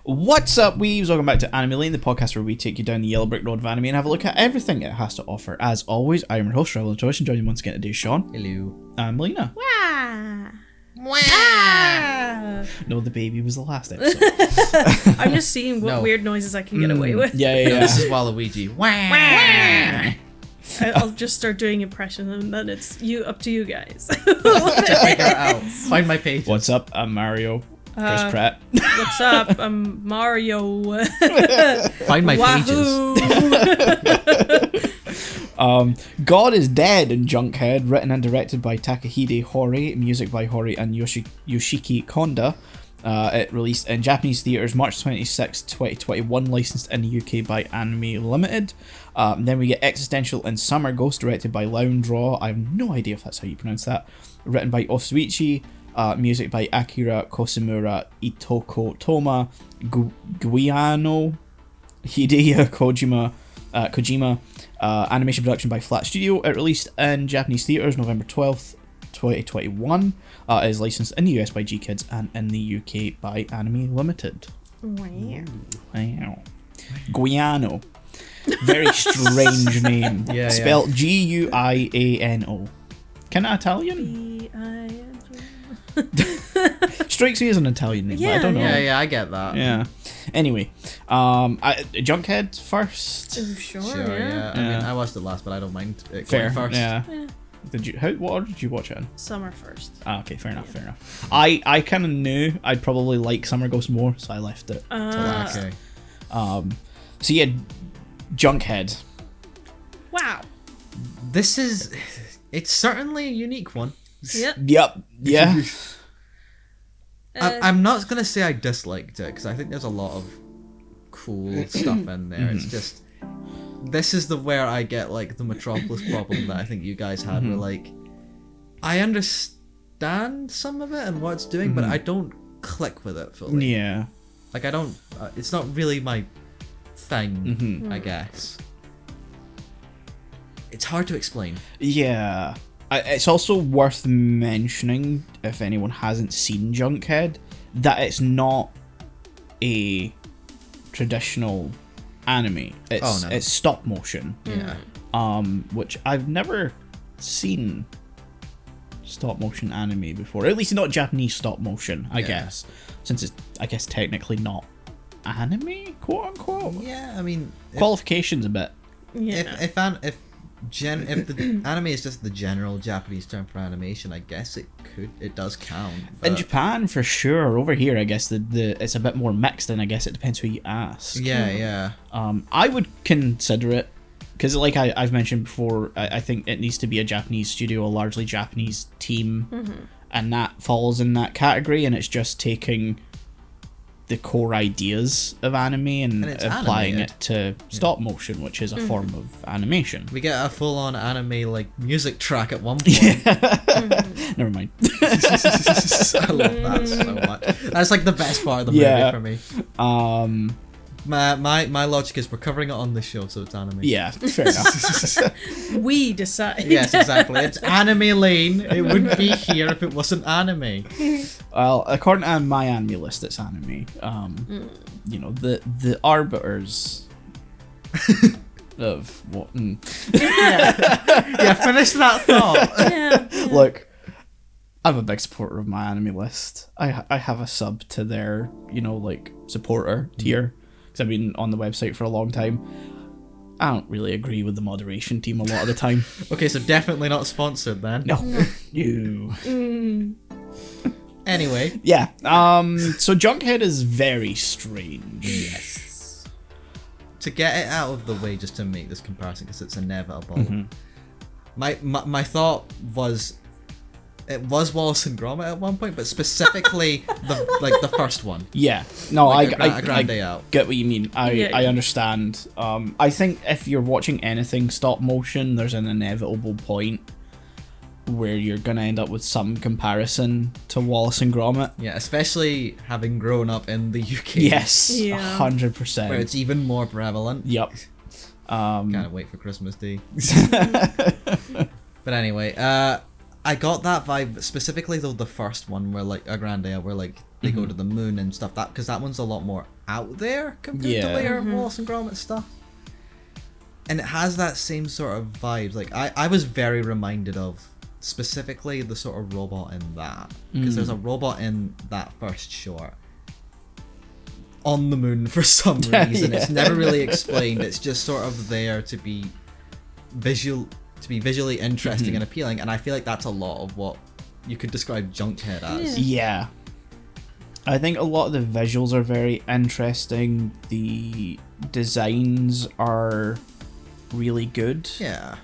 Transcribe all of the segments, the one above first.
What's up, weebs? Welcome back to Anime Lane, the podcast where we take you down the yellow brick road of anime and have a look at everything it has to offer. As always, I am your host, Notorious, and joining me once again today, Shaun. Hello. And Melina. Wah. Wah. No, the baby was the last episode. I'm just seeing what weird noises I can get away with. Yeah. This is Waluigi. Wah. I'll just start doing impressions and then it's up to you guys. Figure it out. Find my page. What's up? I'm Mario. Chris Pratt. What's up? I'm Mario. Find my Wahoo. pages. God is Dead in Junkhead, written and directed by Takahide Hori, music by Hori and Yoshiki Konda. It released in Japanese theatres March 26, 2021, licensed in the UK by Anime Limited. Then we get Existential in Summer Ghost, directed by Loundraw. I have no idea if that's how you pronounce that. Written by Osuichi. Music by Akira Kosumura, Itoko Toma, Guiano, Hideo Kojima. Animation production by Flat Studio. It released in Japanese theatres November 12th, 2021. It is licensed in the US by G Kids and in the UK by Anime Limited. Wow. Guiano. Very strange name. Yeah, Spelled Guiano. Kind of Italian? Strikes me as an Italian name, but I don't know. Yeah, I get that. Yeah. Anyway, Junkhead first. Oh, sure, Yeah. I mean, I watched it last, but I don't mind it going first. Yeah. What order did you watch it in? Summer first. Okay, fair enough. I kind of knew I'd probably like Summer Ghost more, so I left it to last. Okay. So yeah, Junkhead. Wow. It's certainly a unique one. Yep. Yeah. I'm not going to say I disliked it, because I think there's a lot of cool stuff in there. It's just, this is where I get, like, the Metropolis problem that I think you guys had, where, like, I understand some of it and what it's doing, but I don't click with it fully. Yeah. Like, I don't, it's not really my thing, I guess. It's hard to explain. Yeah. It's also worth mentioning, if anyone hasn't seen Junkhead, that it's not a traditional anime. It's stop motion. Yeah. Which I've never seen stop motion anime before. At least not Japanese stop motion, I guess. Since it's, I guess, technically not anime, quote unquote. Yeah, I mean, Qualifications a bit. Yeah. If the anime is just the general Japanese term for animation, I guess it does count. But In Japan, for sure. Over here, I guess it's a bit more mixed, and I guess it depends who you ask. Yeah. I would consider it, because like I've mentioned before, I think it needs to be a Japanese studio, a largely Japanese team, and that falls in that category, and it's just taking the core ideas of anime and applying it to stop motion, which is a form of animation. We get a full-on anime like music track at one point. Never mind. I love that so much. That's like the best part of the movie for me. My logic is we're covering it on this show, so it's anime. Yeah, fair enough. We decide. Yes, exactly. It's Anime Lane. It wouldn't be here if it wasn't anime. Well, according to my anime list, it's anime. You know, the arbiters of what? Yeah, finish that thought. Yeah. Look, I'm a big supporter of my anime list. I have a sub to their, like, supporter tier, because I've been on the website for a long time. I don't really agree with the moderation team a lot of the time. Okay, so definitely not sponsored then. No. You. Anyway. Yeah. So Junkhead is very strange. Yes. To get it out of the way, just to make this comparison, because it's inevitable. My thought was, it was Wallace and Gromit at one point, but specifically the first one. Yeah. No, Like I a Grand Day Out. get what you mean. I understand. I think if you're watching anything stop motion, there's an inevitable point where you're gonna end up with some comparison to Wallace and Gromit. Yeah, especially having grown up in the UK. Yes, Yeah. 100%. Where it's even more prevalent. Yep. Can't wait for Christmas Day. But anyway, I got that vibe specifically though the first one where like a Grand Day Out, where like they go to the moon and stuff. That because that one's a lot more out there compared to later Wallace and Gromit stuff. And it has that same sort of vibes. Like I was very reminded of specifically the sort of robot in that, because there's a robot in that first short on the moon for some reason. It's never really explained. It's just sort of there to be visually interesting and appealing, and I feel like that's a lot of what you could describe Junkhead as. Yeah. I think a lot of the visuals are very interesting. The designs are really good. Yeah.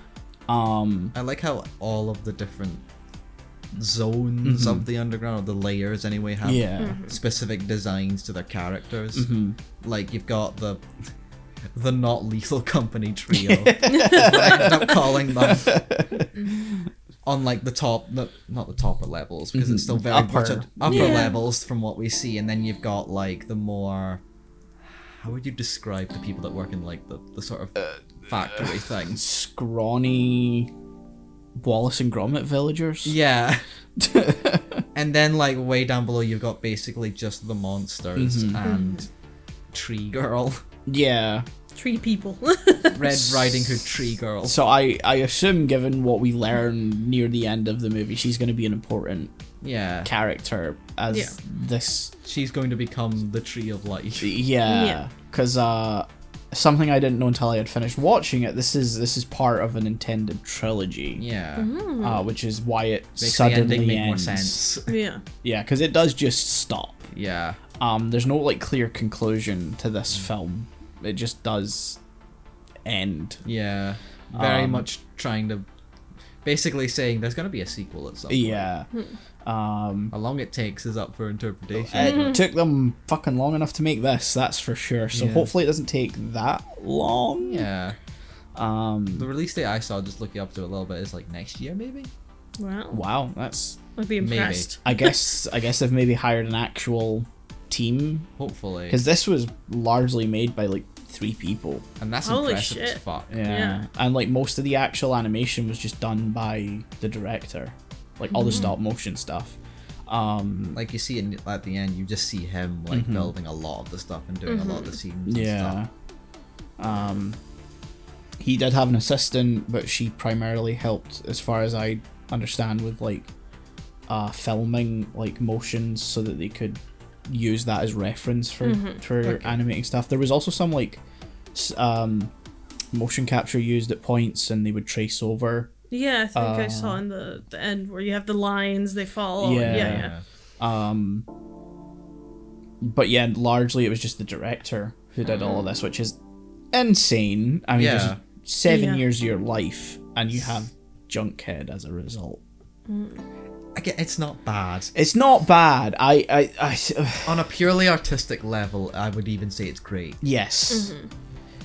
I like how all of the different zones of the underground, or the layers anyway, have specific designs to their characters. Like you've got the Not Lethal Company trio. I ended up calling them. On like the top, not the topper levels, because it's still very upper levels from what we see, and then you've got like the more, how would you describe the people that work in like the sort of factory thing? Scrawny Wallace and Gromit villagers. Yeah. And then like way down below you've got basically just the monsters and Tree Girl. Yeah. Tree people. Red Riding Hood Tree Girl. So I assume, given what we learn near the end of the movie, she's going to be an important character as this. She's going to become the Tree of Life. Yeah. Because something I didn't know until I had finished watching it. This is part of an intended trilogy. Yeah. Which is why it makes suddenly the ending make more ends. sense. Yeah. Yeah, because it does just stop. Yeah. There's no like clear conclusion to this film. It just does end. Yeah. Very much trying to, basically saying there's going to be a sequel at some point. Yeah. How long it takes is up for interpretation. It took them fucking long enough to make this, that's for sure. So hopefully it doesn't take that long. Yeah. The release date I saw, just looking up to it a little bit, is like next year maybe. Wow, that's. I'd be impressed. I guess they've maybe hired an actual team. Hopefully. Because this was largely made by like 3 people. And that's Holy impressive shit. as fuck. Yeah. And like most of the actual animation was just done by the director. Like all the stop motion stuff. Like you see at the end, you just see him like building a lot of the stuff and doing a lot of the scenes and stuff. He did have an assistant, but she primarily helped, as far as I understand, with like filming like motions so that they could use that as reference for animating stuff. There was also some like motion capture used at points, and they would trace over. Yeah, I think I saw in the end where you have the lines they follow. Yeah. But yeah, largely it was just the director who did all of this, which is insane. I mean, just 7 years of your life, and you have Junkhead as a result. Again, it's not bad. It's not bad. I On a purely artistic level, I would even say it's great. Yes.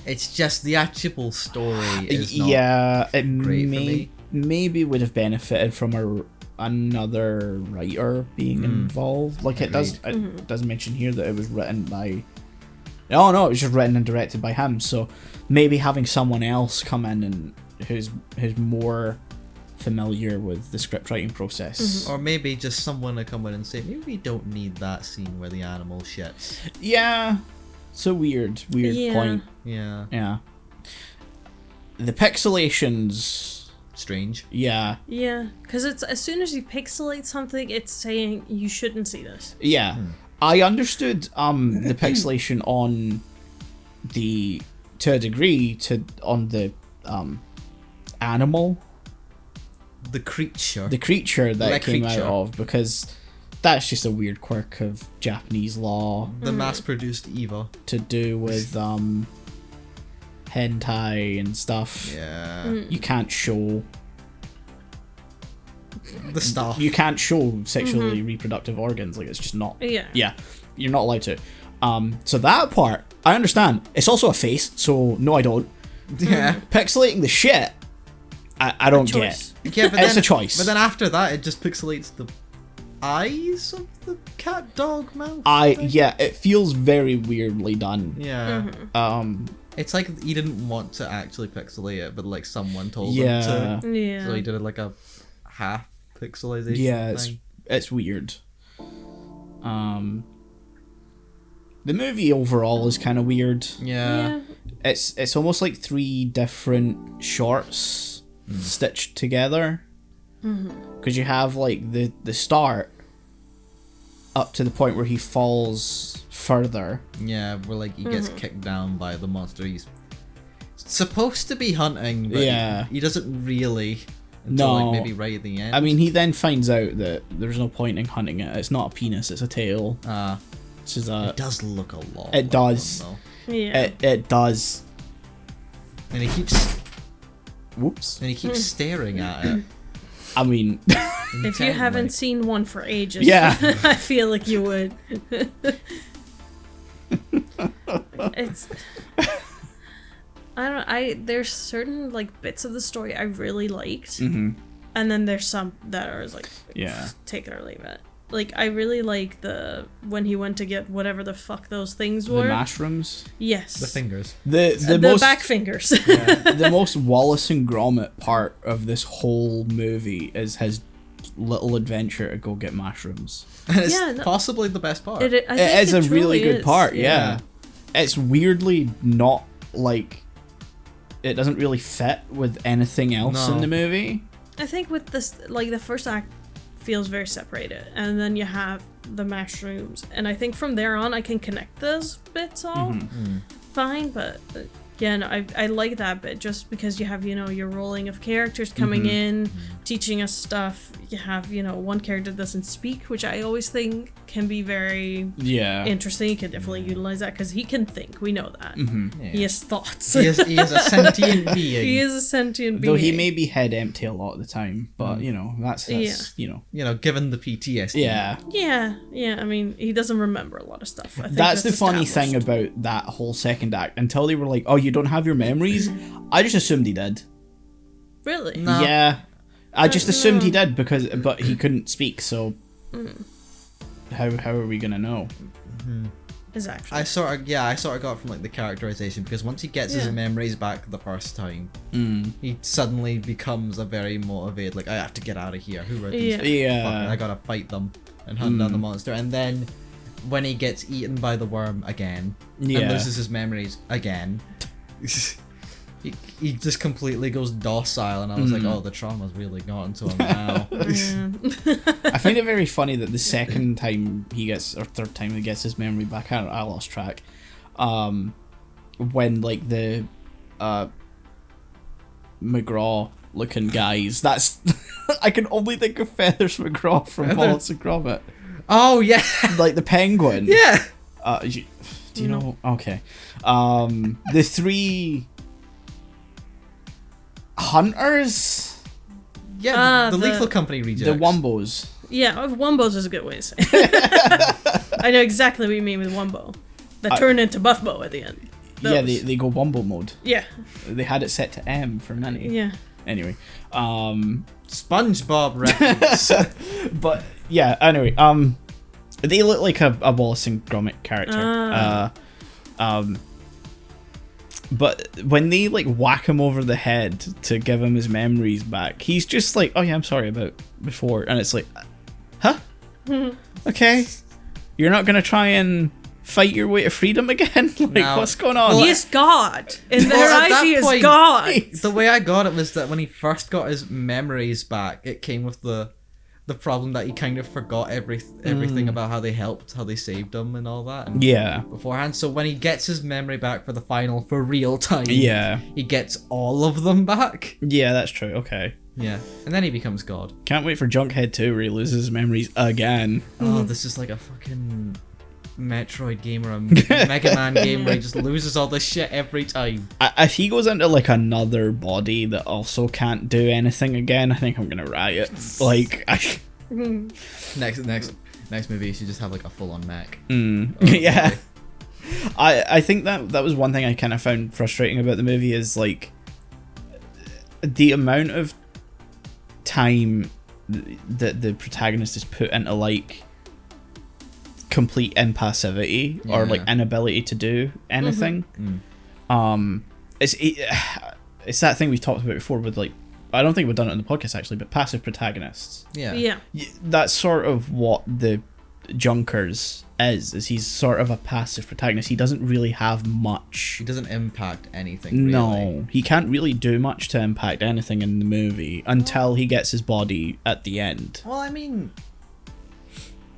It's just the actual story is not it great for me. Maybe would have benefited from another writer being involved. Like it does mention here that it was written by. Oh no, it was just written and directed by him. So maybe having someone else come in and who's more familiar with the script writing process. Or maybe just someone to come in and say, maybe we don't need that scene where the animal shits. Yeah. It's a weird point. Yeah. The pixelation's strange. Yeah. Yeah, because it's as soon as you pixelate something, it's saying you shouldn't see this. Yeah. I understood the pixelation on the to a degree on the animal. The creature that it came out of, because that's just a weird quirk of Japanese law. The mass-produced Eva. To do with hentai and stuff. Yeah. You can't show the stuff. You can't show sexually reproductive organs. Like, it's just not. Yeah. You're not allowed to. So that part, I understand. It's also a face, so no, I don't. Yeah. Pixelating the shit, I don't get. Yeah, but it's a choice. But then after that, it just pixelates the eyes of the cat dog mouth. It feels very weirdly done. Yeah. It's like he didn't want to actually pixelate it, but like someone told him to. Yeah. So he did it like a half pixelization thing. It's weird. The movie overall is kind of weird. Yeah. It's almost like 3 different shorts stitched together. Because you have like the start up to the point where he falls further. Yeah, where like he gets kicked down by the monster he's supposed to be hunting, but he doesn't really until like maybe right at the end. I mean, he then finds out that there's no point in hunting it. It's not a penis, it's a tail. Which is it does look a lot. It does. One, Yeah. It does. and he keeps Whoops. staring at it. I mean, If you haven't seen one for ages, Yeah. I feel like you would. It's. There's certain like bits of the story I really liked, and then there's some that are like, take it or leave it. Like I really like when he went to get whatever the fuck those things were. the mushrooms. Yes. The fingers. The The most back fingers. the most Wallace and Gromit part of this whole movie is his little adventure to go get mushrooms. And it's possibly the best part. I think It is a really truly good is. part, yeah. It's weirdly not like it doesn't really fit with anything else in the movie. I think with this, like the first act feels very separated, and then you have the mushrooms, and I think from there on I can connect those bits all fine, but yeah, no, I like that bit just because you have, your rolling of characters coming in, teaching us stuff. You have, one character doesn't speak, which I always think can be very interesting. You can definitely utilize that because he can think. We know that. He has thoughts. He is a sentient being. He is a sentient being. Though he may be head empty a lot of the time, but that's given the PTSD. Yeah. I mean, he doesn't remember a lot of stuff. I think That's the funny established. thing about that whole second act. Until they were like, "Oh, you don't have your memories," I just assumed he did. Really? No. Yeah, I just assumed he did but he couldn't speak. So how are we gonna know? Exactly. I sort of got from like the characterization, because once he gets his memories back the first time, he suddenly becomes a very motivated, like, I have to get out of here. Who are these? Yeah. I gotta fight them and hunt down the monster. And then when he gets eaten by the worm again and loses his memories again, he just completely goes docile, and I was like, oh, the trauma's really gotten to him now. I find it very funny that the second time or third time he gets his memory back, I lost track. When like the McGraw looking guys, that's I can only think of Feathers McGraw from Wallace and Gromit. Oh yeah, Like the penguin. yeah. Do you know? Okay. The 3 hunters, Yeah, the the- Lethal Company rejects. the Wombos. Yeah, Wombos is a good way to say it. I know exactly what you mean with Wombo. That turned into Buffbo at the end. Yeah, Those. they go Wombo mode. Yeah. They had it set to M for many. Yeah. Anyway, SpongeBob reference. but yeah, anyway, they look like a Wallace and Gromit character. But when they like whack him over the head to give him his memories back, he's just like, "Oh yeah, I'm sorry about before," and it's like, "Huh? Okay, you're not gonna try and fight your way to freedom again? Like, No. what's going on?" He is God. In their Well, at eyes, that he is point- God. The way I got it was that when he first got his memories back, it came with the problem that he kind of forgot everything about how they helped, how they saved him, and all that. And Yeah. beforehand, so when he gets his memory back for the final, for real time, Yeah. he gets all of them back. Yeah, that's true. Okay. Yeah, and then he becomes God. Can't wait for Junkhead 2 where he loses his memories again. Oh, this is like a fucking Metroid game or a Mega Man game where he just loses all this shit every time. If he goes into like another body that also can't do anything again, I think I'm gonna riot. Like, Next movie, you should just have like a full-on mech. yeah. I think that was one thing I kind of found frustrating about the movie is like the amount of time that the protagonist is put into like complete impassivity or like inability to do anything. It's that thing we've talked about before with like, I don't think we've done it on the podcast actually, but passive protagonists. Yeah. Yeah. That's sort of what the Junkers is he's sort of a passive protagonist. He doesn't really have much. He doesn't impact anything, really. No, he can't really do much to impact anything in the movie until he gets his body at the end. Well, I mean,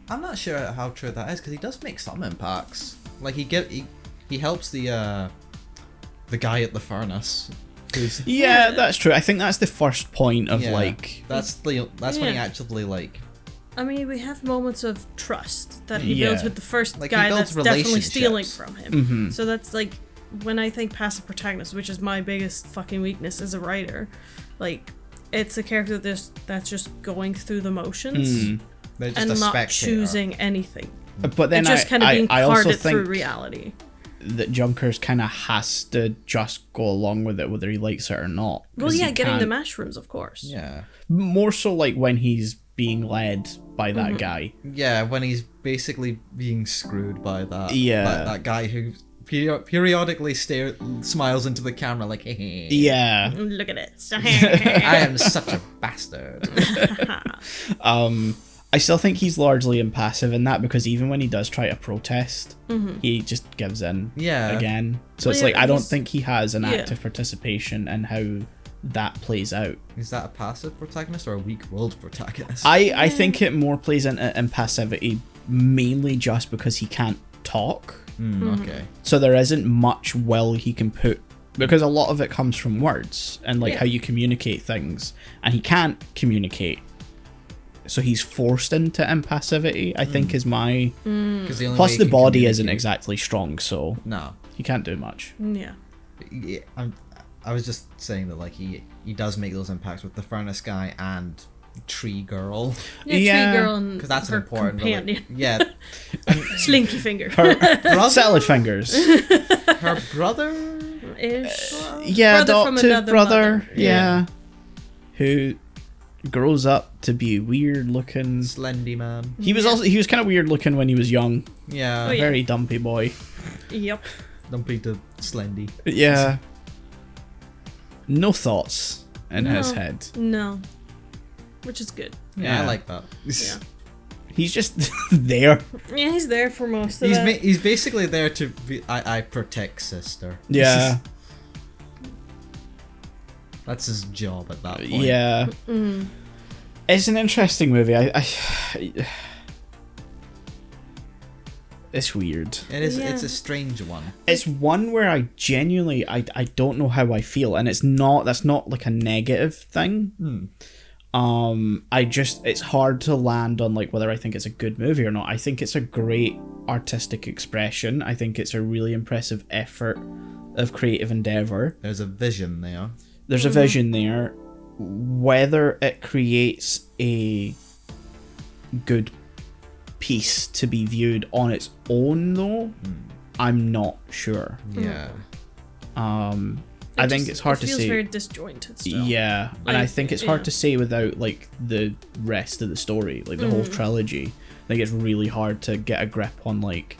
I'm not sure how true that is, because he does make some impacts. Like, he helps the guy at the furnace. Yeah, that's true. I think that's the first point of that's when he actually like. I mean, we have moments of trust that he Yeah. builds with the first Like, he guy builds that's definitely stealing relationships. from him. Mm-hmm. So that's like when I think passive protagonist, which is my biggest fucking weakness as a writer, like it's a character that's just going through the motions They're just and a not spectator. choosing anything. But then It's just kind of being I also carted through think reality. that Junkers kind of has to just go along with it, whether he likes it or not. Well, 'Cause yeah, he getting the can't- mushrooms, of course. Yeah. More so like when he's being led by that guy. Yeah, when he's basically being screwed by that. Yeah. That guy who periodically smiles into the camera like, hey. Yeah. Look at it. I am such a bastard. I still think he's largely impassive in that, because even when he does try to protest, he just gives in Yeah. again. So Well, it's yeah, like, I don't he's- think he has an yeah. active participation in how that plays out. Is that a passive protagonist or a weak-willed protagonist? I think it more plays into impassivity mainly just because he can't talk. Okay. So there isn't much will he can put, because a lot of it comes from words and like Yeah. how you communicate things, and he can't communicate. So he's forced into impassivity, I think is my... 'Cause the only Plus way the he can body isn't communicate- exactly strong, so No. he can't do much. Yeah. Yeah, I was just saying that like he does make those impacts with the furnace guy and Tree Girl, Yeah, Yeah, Tree Girl and because that's an her important companion. Yeah, Slinky Finger. brother, Salad fingers. her brother. Ish. Yeah, Brother from adoptive another brother. mother. Yeah. Who grows up to be weird looking. Slendy man. He was kind of weird looking when he was young. Yeah, Oh, yeah. Very dumpy boy. Yep. dumpy to Slendy. Yeah. No thoughts in his No. head. No. Which is good. Yeah, I Yeah. like that. Yeah. He's just there. Yeah, he's there for most of He's that. he's basically there to be. I protect sister. Yeah. That's his job at that point. Yeah. It's an interesting movie. It's weird. It is. Yeah. It's a strange one. It's one where I genuinely I don't know how I feel, and that's not like a negative thing. It's hard to land on like whether I think it's a good movie or not. I think it's a great artistic expression. I think it's a really impressive effort of creative endeavor. There's a vision there. There's a vision there. Whether it creates a good piece to be viewed on its own, though, I'm not sure. Yeah. I think it's hard to feels say. very disjointed still. Yeah, and I Like, think it's hard yeah. to say without like the rest of the story, like the whole trilogy. I think it's really hard to get a grip on like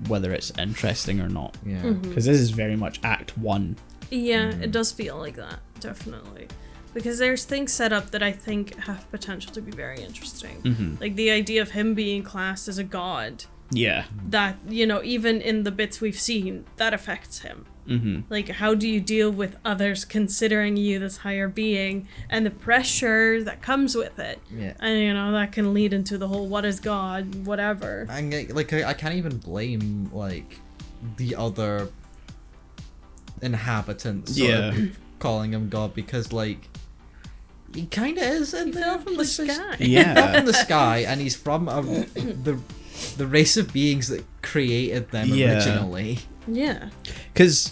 whether it's interesting or not, Yeah. because this is very much Act 1. Yeah, it does feel like that, definitely. Because there's things set up that I think have potential to be very interesting. Like the idea of him being classed as a god, Yeah, that, you know, even in the bits we've seen, that affects him. Like, how do you deal with others considering you this higher being and the pressure that comes with it? Yeah. And, you know, that can lead into the whole what is God, whatever. And like I can't even blame like the other inhabitants sort Yeah. of calling him God, because like he kind of is in He there fell from the like, there's- sky. He fell yeah, from the sky, and he's from the race of beings that created them Yeah. originally. Yeah. because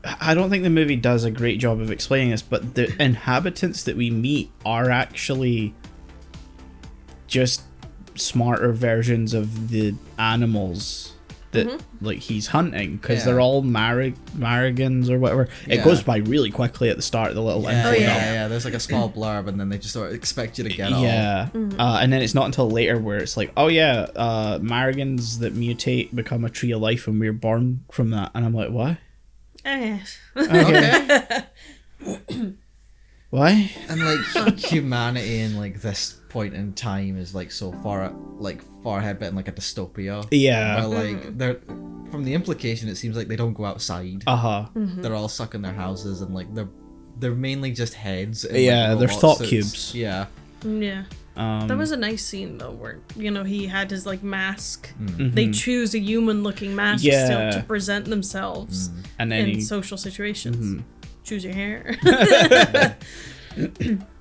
I don't think the movie does a great job of explaining this, but the inhabitants that we meet are actually just smarter versions of the animals that like he's hunting, because Yeah. they're all Marigans or whatever. It Yeah. goes by really quickly at the start of the little Yeah, info yeah, dump. yeah. There's like a small blurb, and then they just sort of expect you to get off. Yeah, and then it's not until later where it's like, oh yeah, Marigans that mutate become a tree of life, and we're born from that. And I'm like, what? Eh. Okay. Why? And like humanity in like this point in time is like so far ahead, but in like a dystopia. Yeah. Where like they're, from the implication, it seems like they don't go outside. They're all stuck in their houses, and like they're mainly just heads. And, Yeah, like, they're robot thought suits. cubes. Yeah. That was a nice scene though, where he had his like mask. They choose a human-looking mask still to present themselves and then in social situations. Choose your hair.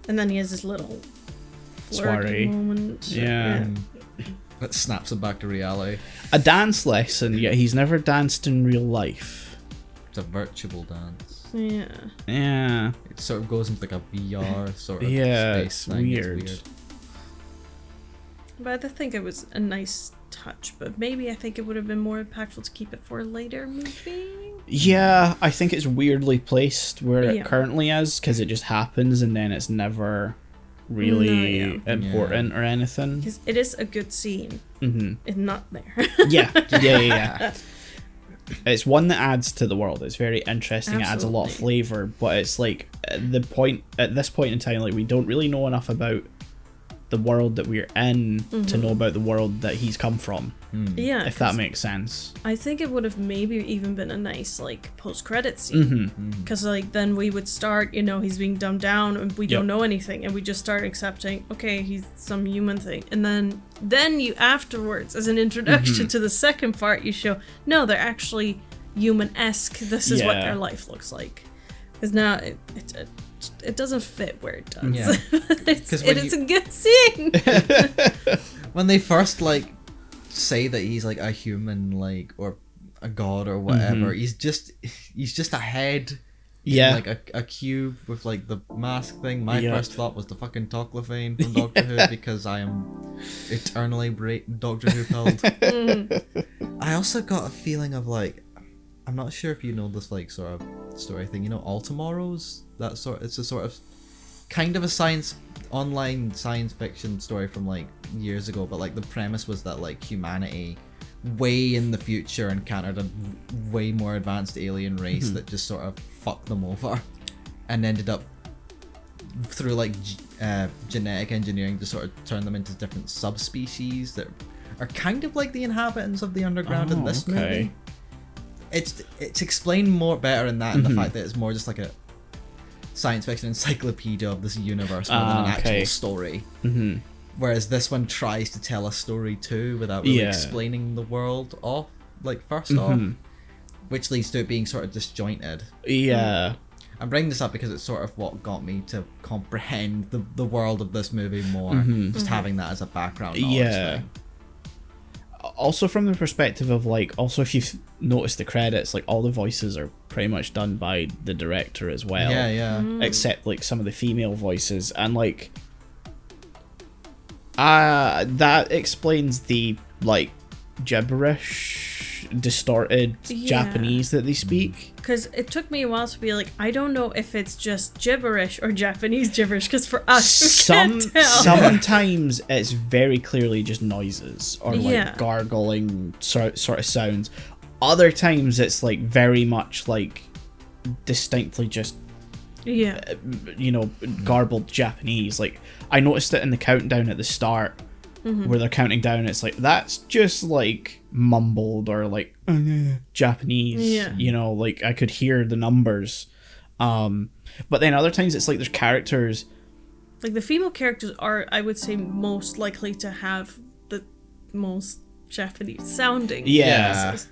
And then he has this little flirty Soiree. moment. Yeah. That snaps him back to reality. A dance lesson, yet he's never danced in real life. It's a virtual dance. Yeah. Yeah. It sort of goes into like a VR sort of Yeah, space. it's weird. But I think it was a nice touch, but maybe I think it would have been more impactful to keep it for a later movie. Yeah, I think it's weirdly placed where it currently is, because it just happens and then it's never really important or anything. Because it is a good scene. It's not there. Yeah. It's one that adds to the world. It's very interesting. Absolutely. It adds a lot of flavor, but it's like at this point in time, like we don't really know enough about the world that we're in to know about the world that he's come from. Yeah, if that makes sense. I think it would have maybe even been a nice like post-credit scene, because like then we would start, he's being dumbed down and we don't know anything, and we just start accepting, okay, he's some human thing, and then you afterwards, as an introduction to the second part, you show no, they're actually human-esque. This is what their life looks like, because now it doesn't fit where it does. Yeah. it's a good scene. When they first like say that he's like a human, like, or a god or whatever, he's just a head. Yeah. Like a cube with like the mask thing. My first thought was the fucking Toclafane from Doctor Who, because I am eternally Doctor Who pilled. I also got a feeling of like, I'm not sure if you know this like sort of story thing. All Tomorrows? It's a sort of kind of a online science fiction story from like years ago, but like the premise was that like humanity way in the future encountered a way more advanced alien race that just sort of fucked them over, and ended up through like genetic engineering to sort of turn them into different subspecies that are kind of like the inhabitants of the underground in this movie. It's explained more better in that, and the fact that it's more just like a science fiction encyclopedia of this universe more than an actual story. Whereas this one tries to tell a story too without really explaining the world off, like first off, which leads to it being sort of disjointed. Yeah. I'm bringing this up because it's sort of what got me to comprehend the world of this movie more, just having that as a background knowledge thing. Also from the perspective of like, also if you've noticed the credits, like all the voices are pretty much done by the director as well. Except like some of the female voices, and like that explains the like gibberish, distorted Japanese that they speak. Because it took me a while to be like, I don't know if it's just gibberish or Japanese gibberish, because for us, we can't tell. Sometimes it's very clearly just noises or like gargling sort of sounds. Other times it's like very much like distinctly just garbled Japanese. Like I noticed it in the countdown at the start where they're counting down, it's like that's just like mumbled or like Japanese, like I could hear the numbers, but then other times it's like there's characters, like the female characters are, I would say, most likely to have the most Japanese sounding voices.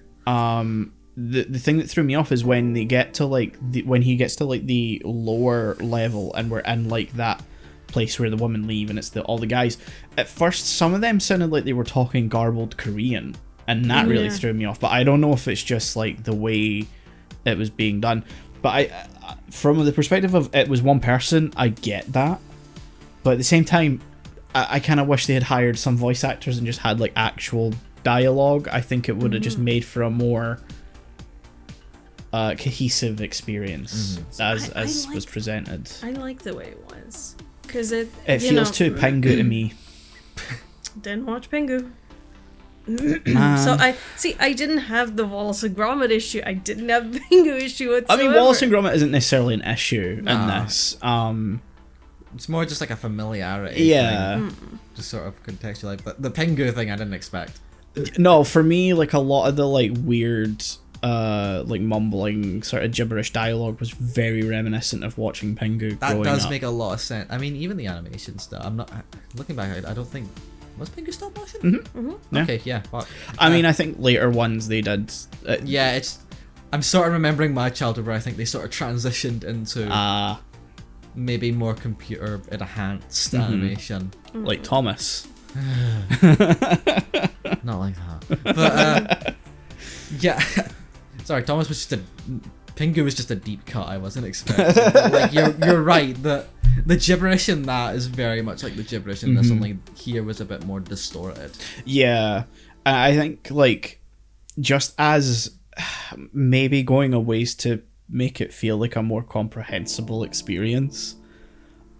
The thing that threw me off is when they get to like when he gets to like the lower level and we're in like that place where the women leave and it's all the guys. At first, some of them sounded like they were talking garbled Korean, and that really threw me off. But I don't know if it's just like the way it was being done. But I from the perspective of it was one person, I get that. But at the same time, I kind of wish they had hired some voice actors and just had like actual dialogue. I think it would have just made for a more cohesive experience as was presented. I like the way it was. Because it feels too Pingu to me. Didn't watch Pingu. So I didn't have the Wallace and Gromit issue. I didn't have the Pingu issue whatsoever. I mean, Wallace and Gromit isn't necessarily an issue in this. It's more just like a familiarity. Yeah. Thing, just sort of contextualize. But the Pingu thing, I didn't expect. No, for me, like a lot of the like weird, like mumbling sort of gibberish dialogue was very reminiscent of watching Pingu. That growing does up. make a lot of sense. I mean, even the animation stuff. I'm not looking back. I don't think was Pingu stop motion. Yeah. Okay, yeah. Well, I mean, I think later ones they did. yeah, it's. I'm sort of remembering my childhood where I think they sort of transitioned into maybe more computer enhanced animation. Like Thomas. Not like that. But yeah. Sorry, Thomas was just a Pingu was just a deep cut I wasn't expecting. But, like you're right, the gibberish in that is very much like the gibberish in this, only here was a bit more distorted. Yeah. I think like just as maybe going a ways to make it feel like a more comprehensible experience.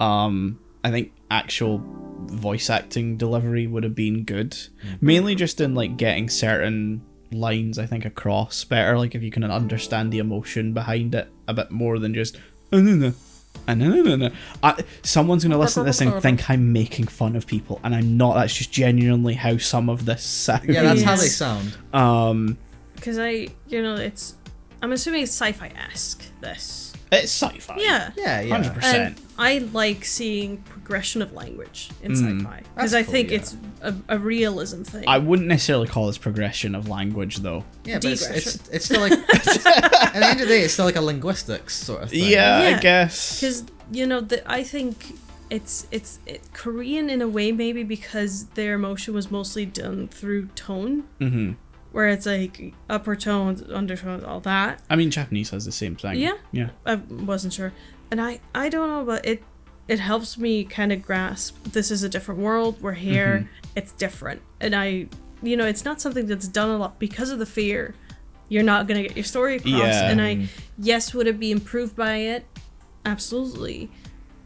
I think actual voice acting delivery would have been good. Mainly just in like getting certain lines I think across better, like if you can understand the emotion behind it a bit more than just someone's gonna listen to this and think I'm making fun of people, and I'm not. That's just genuinely how some of this sounds. Yeah, that's how they sound. Because I'm assuming it's sci-fi-esque, this. It's sci-fi. Yeah. Yeah, yeah. 100%. And I like seeing progression of language in sci-fi. Because That's I cool, think yeah. it's a realism thing. I wouldn't necessarily call this progression of language though. Yeah, but Digression. it's still like at the end of the day, it's still like a linguistics sort of thing. Yeah, I Yeah. guess. Because, I think it's Korean in a way, maybe because their emotion was mostly done through tone. Mm-hmm. Where it's like upper tones, undertones, all that. I mean, Japanese has the same thing. Yeah. Yeah. I wasn't sure. And I don't know, but it helps me kind of grasp this is a different world. We're here. It's different. And it's not something that's done a lot because of the fear. You're not going to get your story across. Yeah. And yes, would it be improved by it? Absolutely.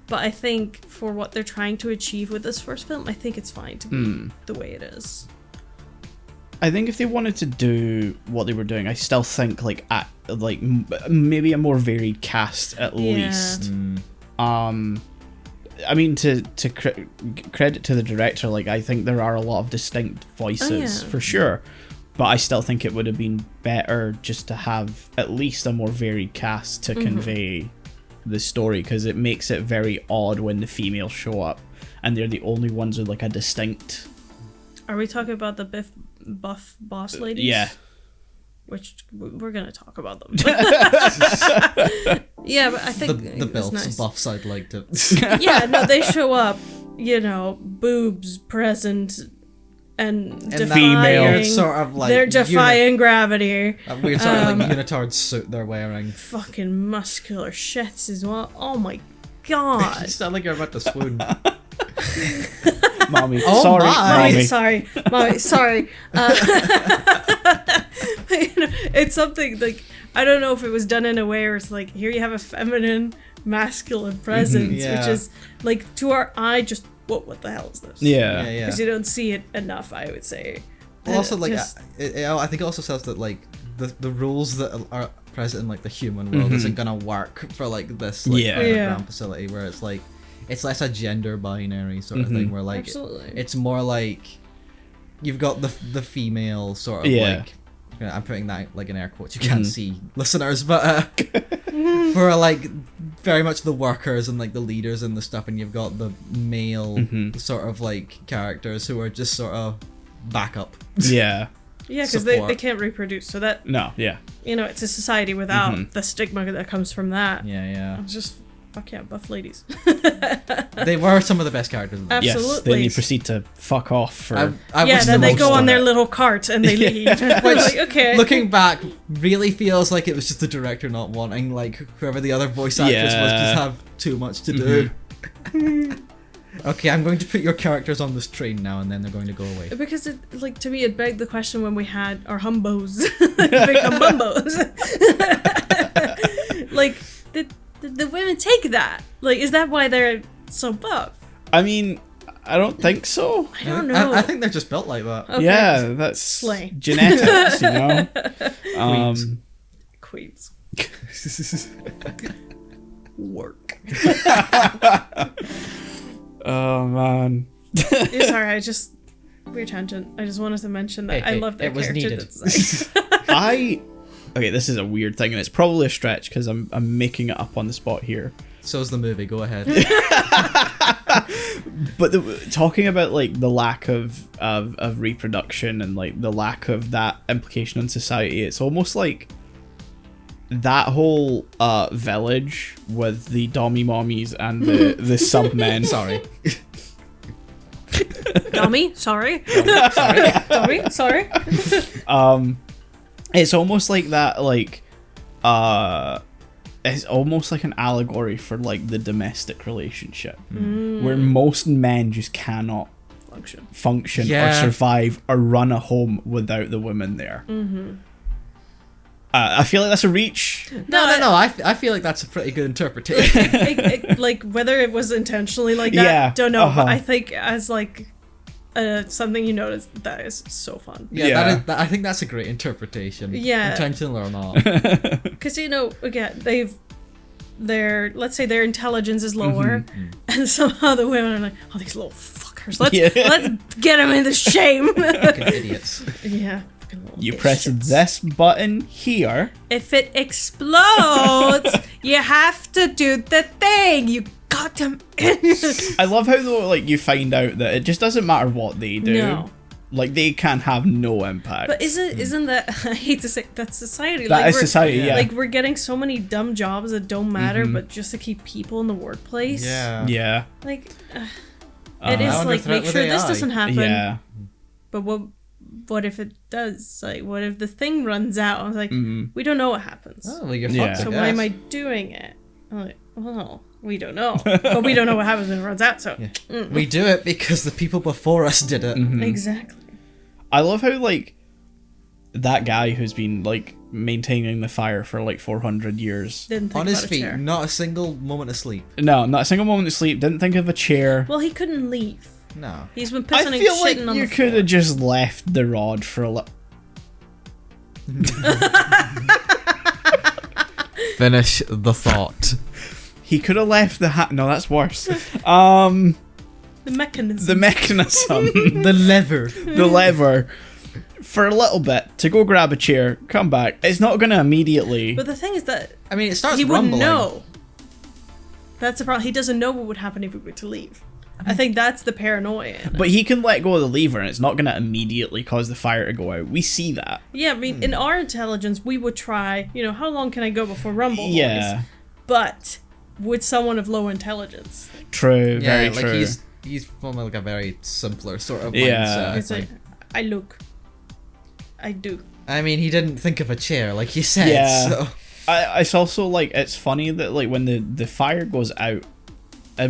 But I think for what they're trying to achieve with this first film, I think it's fine to be the way it is. I think if they wanted to do what they were doing, I still think maybe a more varied cast at least. I mean, to credit to the director, like I think there are a lot of distinct voices for sure, but I still think it would have been better just to have at least a more varied cast to convey the story, because it makes it very odd when the females show up and they're the only ones with like a distinct. Are we talking about the buff boss ladies? Yeah. Which we're gonna talk about them. Yeah, but I think The it was built nice. buffs I'd like to. Yeah, no, they show up, boobs present and defying. Female. Sort of like they're defying gravity. A weird sort of like unitard suit they're wearing. Fucking muscular shits as well. Oh my god. You sound like you're about to swoon. Mommy, Oh sorry, my. mommy. Mommy, sorry. It's something like, I don't know if it was done in a way where it's like, here you have a feminine, masculine presence, Yeah. which is like, to our eye, just, what the hell is this? Yeah. Yeah, yeah. Because you don't see it enough, I would say. Well, also, like, Just- I think it also says that, like, the rules that are present in, like, the human world isn't gonna work for, like, this, like, Yeah. underground facility where it's, like, it's less a gender binary sort of thing where, like, Absolutely. it's more like you've got the female sort of, Yeah. like, I'm putting that, like, in air quotes, you can't see listeners, but, who are, like, very much the workers and, like, the leaders and the stuff, and you've got the male sort of, like, characters who are just sort of backup. Yeah. Yeah, because they support. can't reproduce, so that, No, yeah. it's a society without the stigma that comes from that. Yeah, yeah. It's just, fuck yeah, buff ladies. They were some of the best characters in the Yes, Absolutely. then you proceed to fuck off for... I Yeah, was then the they most go on of their it. little cart and they leave. Like, okay. Looking back, really feels like it was just the director not wanting, like, whoever the other voice actress was Yeah. just have too much to do. Okay, I'm going to put your characters on this train now, and then they're going to go away. Because it, like, to me, it begged the question when we had our humbos become bumbos. Like, did the women take that? Like, is that why they're so buff? I mean, I don't think so. I don't know. I think they're just built like that. Okay. Yeah, that's Slay. genetics, you know? Queens. Queens. work. Oh man. Sorry, weird tangent. I just wanted to mention that I love their character design. Okay, this is a weird thing, and it's probably a stretch because I'm making it up on the spot here. So's the movie. Go ahead. But talking about like the lack of reproduction and like the lack of that implication on society, it's almost like that whole village with the dommy mommies and the sub men. Sorry. Dummy, sorry. Dummy, sorry. It's almost like that, like it's almost like an allegory for like the domestic relationship, where most men just cannot function or survive or run a home without the women there. I feel like that's a reach. No. I feel like that's a pretty good interpretation. Like whether it was intentionally like that, don't know. But I think as like something you notice, that is so fun. Yeah. I think that's a great interpretation. Yeah, intentional or not. Because again, let's say their intelligence is lower, and somehow the women are like, oh, these little fuckers. Let's get them into shame. Fucking idiots. Yeah. You press this button here. If it explodes, you have to do the thing. You got them in. I love how though, like, you find out that it just doesn't matter what they do. No. Like, they can have no impact. But isn't that, I hate to say, that's society. That is society, yeah. Like, we're getting so many dumb jobs that don't matter, but just to keep people in the workplace. Yeah. Like, it is like, make sure this doesn't happen. Yeah. But what if it does? Like, what if the thing runs out? I was like, we don't know what happens. Oh, well, you're fucked, So why am I doing it? I'm like, well, we don't know. But we don't know what happens when it runs out, so. Yeah. We do it because the people before us did it. Exactly. I love how, like, that guy who's been, like, maintaining the fire for, like, 400 years. Didn't think on his about a feet, chair. not a single moment of sleep. No, not a single moment of sleep. Didn't think of a chair. Well, he couldn't leave. No. He's been I pissing and feel shitting like on you the could floor. have just left the rod for a little. Finish the thought. He could have left the hat. No, that's worse. The mechanism. The mechanism. The lever. The lever. For a little bit to go grab a chair, come back. It's not going to immediately. But the thing is that I mean, it starts he wouldn't rumbling. know. That's the problem. He doesn't know what would happen if we were to leave. I think that's the paranoia. in it. But he can let go of the lever and it's not going to immediately cause the fire to go out. We see that. Yeah, I mean, in our intelligence, we would try, how long can I go before Rumble? Yeah. Noise? But with someone of low intelligence. True, Yeah, very like true. he's from like a very simpler sort of Yeah. mindset. It's like, I look. I do. I mean, he didn't think of a chair, like you said. Yeah. So. It's also like, it's funny that like when the fire goes out,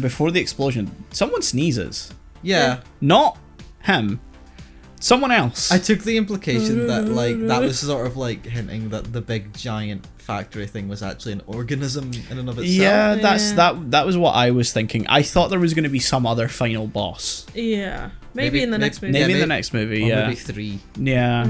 before the explosion, someone sneezes. Yeah. Not him. Someone else. I took the implication that like that was sort of like hinting that the big giant factory thing was actually an organism in and of itself. Yeah, that was what I was thinking. I thought there was going to be some other final boss. Yeah. Maybe in the next movie. Maybe in the next movie, or yeah. maybe 3. Yeah.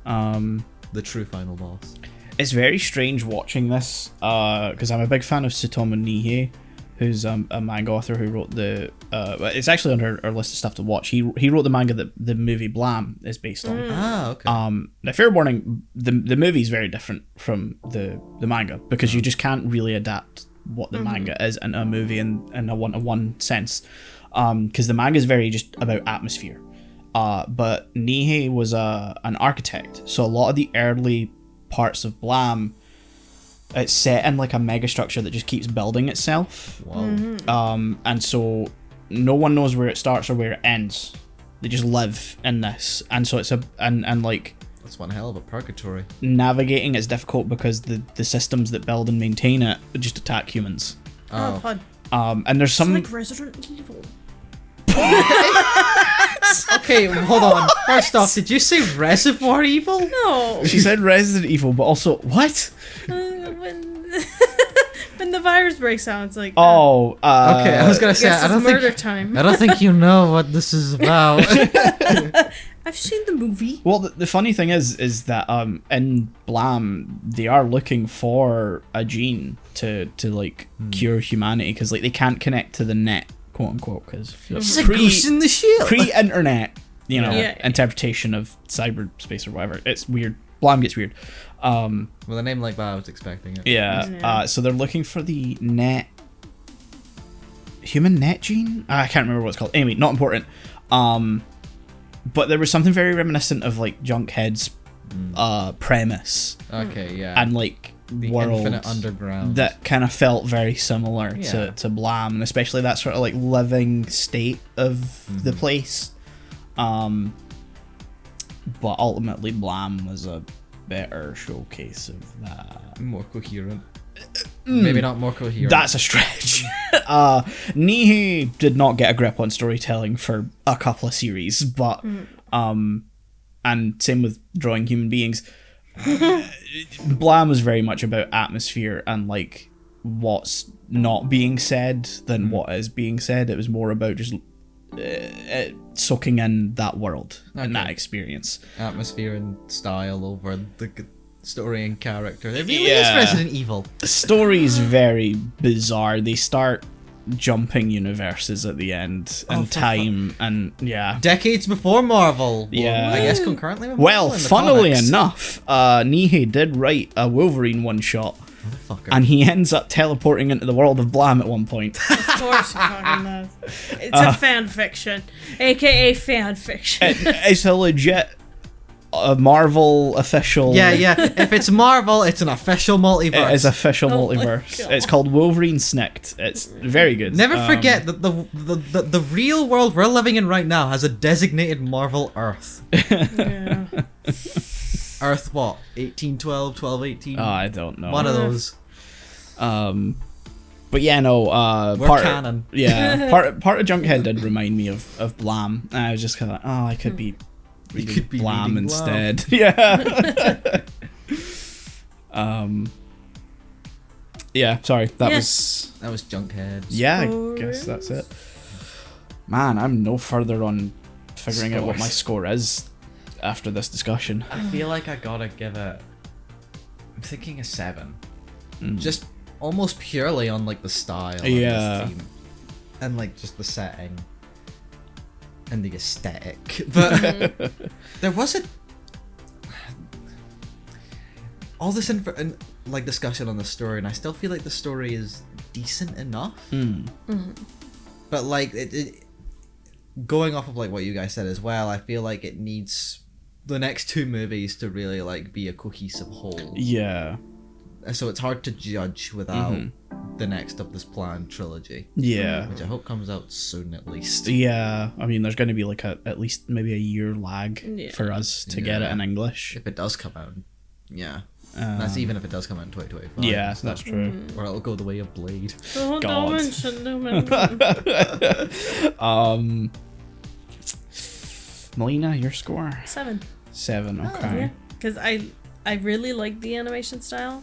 The true final boss. It's very strange watching this because I'm a big fan of Tsutomu Nihei, who's a manga author who wrote the it's actually on our list of stuff to watch. He wrote the manga that the movie Blam is based on. Ah, okay. Now, fair warning, the movie is very different from the manga because you just can't really adapt what the manga is in a movie in a one sense, because the manga is very just about atmosphere. But Nihei was an architect, so a lot of the early parts of Blam, it's set in like a mega structure that just keeps building itself. Wow. And so no one knows where it starts or where it ends. They just live in this, and so it's and like That's one hell of a purgatory. navigating it's difficult because the systems that build and maintain it just attack humans. Oh, fun. And there's some It's like Resident Evil. Okay, hold on. First off, did you say Reservoir Evil? No. she said Resident Evil, but also what? When the virus breaks out, it's like. Oh, Okay, I was gonna say Guess I it's don't murder think time. I don't think you know what this is about. I've seen the movie. Well, the funny thing is that in Blam they are looking for a gene to like cure humanity, because like they can't connect to the net, quote unquote, because It's a goose in the shell. pre-internet, Yeah. interpretation of cyberspace or whatever. It's weird. Blam gets weird. With a name like that, I was expecting it. Yeah. So they're looking for the human net gene. I can't remember what it's called. Anyway, not important. But there was something very reminiscent of like Junkhead's premise Okay, yeah. and like the world infinite underground. that kind of felt very similar Yeah. to Blam, and especially that sort of like living state of the place. But ultimately, Blam was a better showcase of that. More coherent. Maybe not more coherent. That's a stretch. Nihei did not get a grip on storytelling for a couple of series, but and same with drawing human beings. Blam was very much about atmosphere and like what's not being said than what is being said. It was more about just soaking in that world and that experience. Atmosphere and style over the story and character. It really is Resident Evil. The story's very bizarre. They start jumping universes at the end and time and Decades before Marvel. Yeah. I guess concurrently with well, Marvel in the funnily comics. enough, Nihei did write a Wolverine one-shot, Motherfucker. and he ends up teleporting into the world of Blam at one point. Of course you fucking does. It's a fan fiction. AKA fan fiction. It's a legit Marvel official. Yeah. If it's Marvel, it's an official multiverse. It is official Oh my multiverse. God. It's called Wolverine Snicked. It's very good. Never forget that the real world we're living in right now has a designated Marvel Earth. Yeah. Earth what? 1812, 1218? I don't know. One of those. But yeah, no. We're canon. Yeah, part of Junkhead did remind me of Blam. And I was just kind of like, I could be reading could be Blam reading Blam. instead. Yeah. Yeah. Sorry, that was. That was Junkhead. Yeah, I guess that's it. Man, I'm no further on figuring out what my score is after this discussion. I feel like I gotta give it. I'm thinking a 7. Just almost purely on like the style, Yeah. and the theme, and like just the setting and the aesthetic. But there was all this like discussion on the story, and I still feel like the story is decent enough. But like it going off of like what you guys said as well, I feel like it needs the next 2 movies to really like be a cohesive whole. Yeah. So it's hard to judge without the next of this planned trilogy. Yeah. Which I hope comes out soon at least. Yeah, I mean, there's going to be like at least maybe a year lag Yeah. for us to get it in English. If it does come out. Yeah. That's even if it does come out in 2025. Yeah, so- that's true. Or it'll go the way of Blade. Oh, God. don't mention, don't mention. Melina, your score? 7. 7, okay. Yeah. Because I really like the animation style.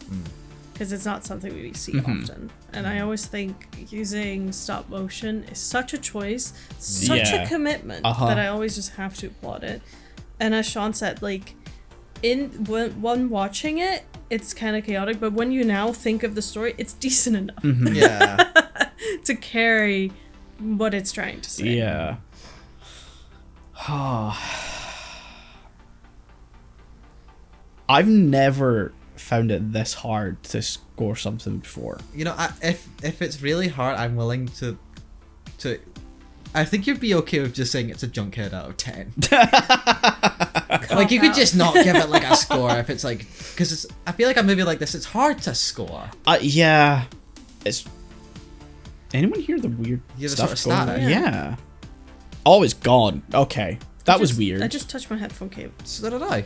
Because it's not something we see often. And I always think using stop motion is such a choice, such Yeah. a commitment that I always just have to applaud it. And as Shaun said, like, when watching it, it's kind of chaotic, but when you now think of the story, it's decent enough Yeah. to carry what it's trying to say. Yeah. I've never found it this hard to score something before. You know, if it's really hard, I'm willing to. I think you'd be okay with just saying it's a Junkhead out of 10. Like you could just not give it like a score if it's like, because it's. I feel like a movie like this, it's hard to score. Yeah. It's. Anyone hear the weird Yeah, the stuff sort of going on? static. Yeah. Oh, it's gone. Okay. That was weird. I just touched my headphone cable. So did I.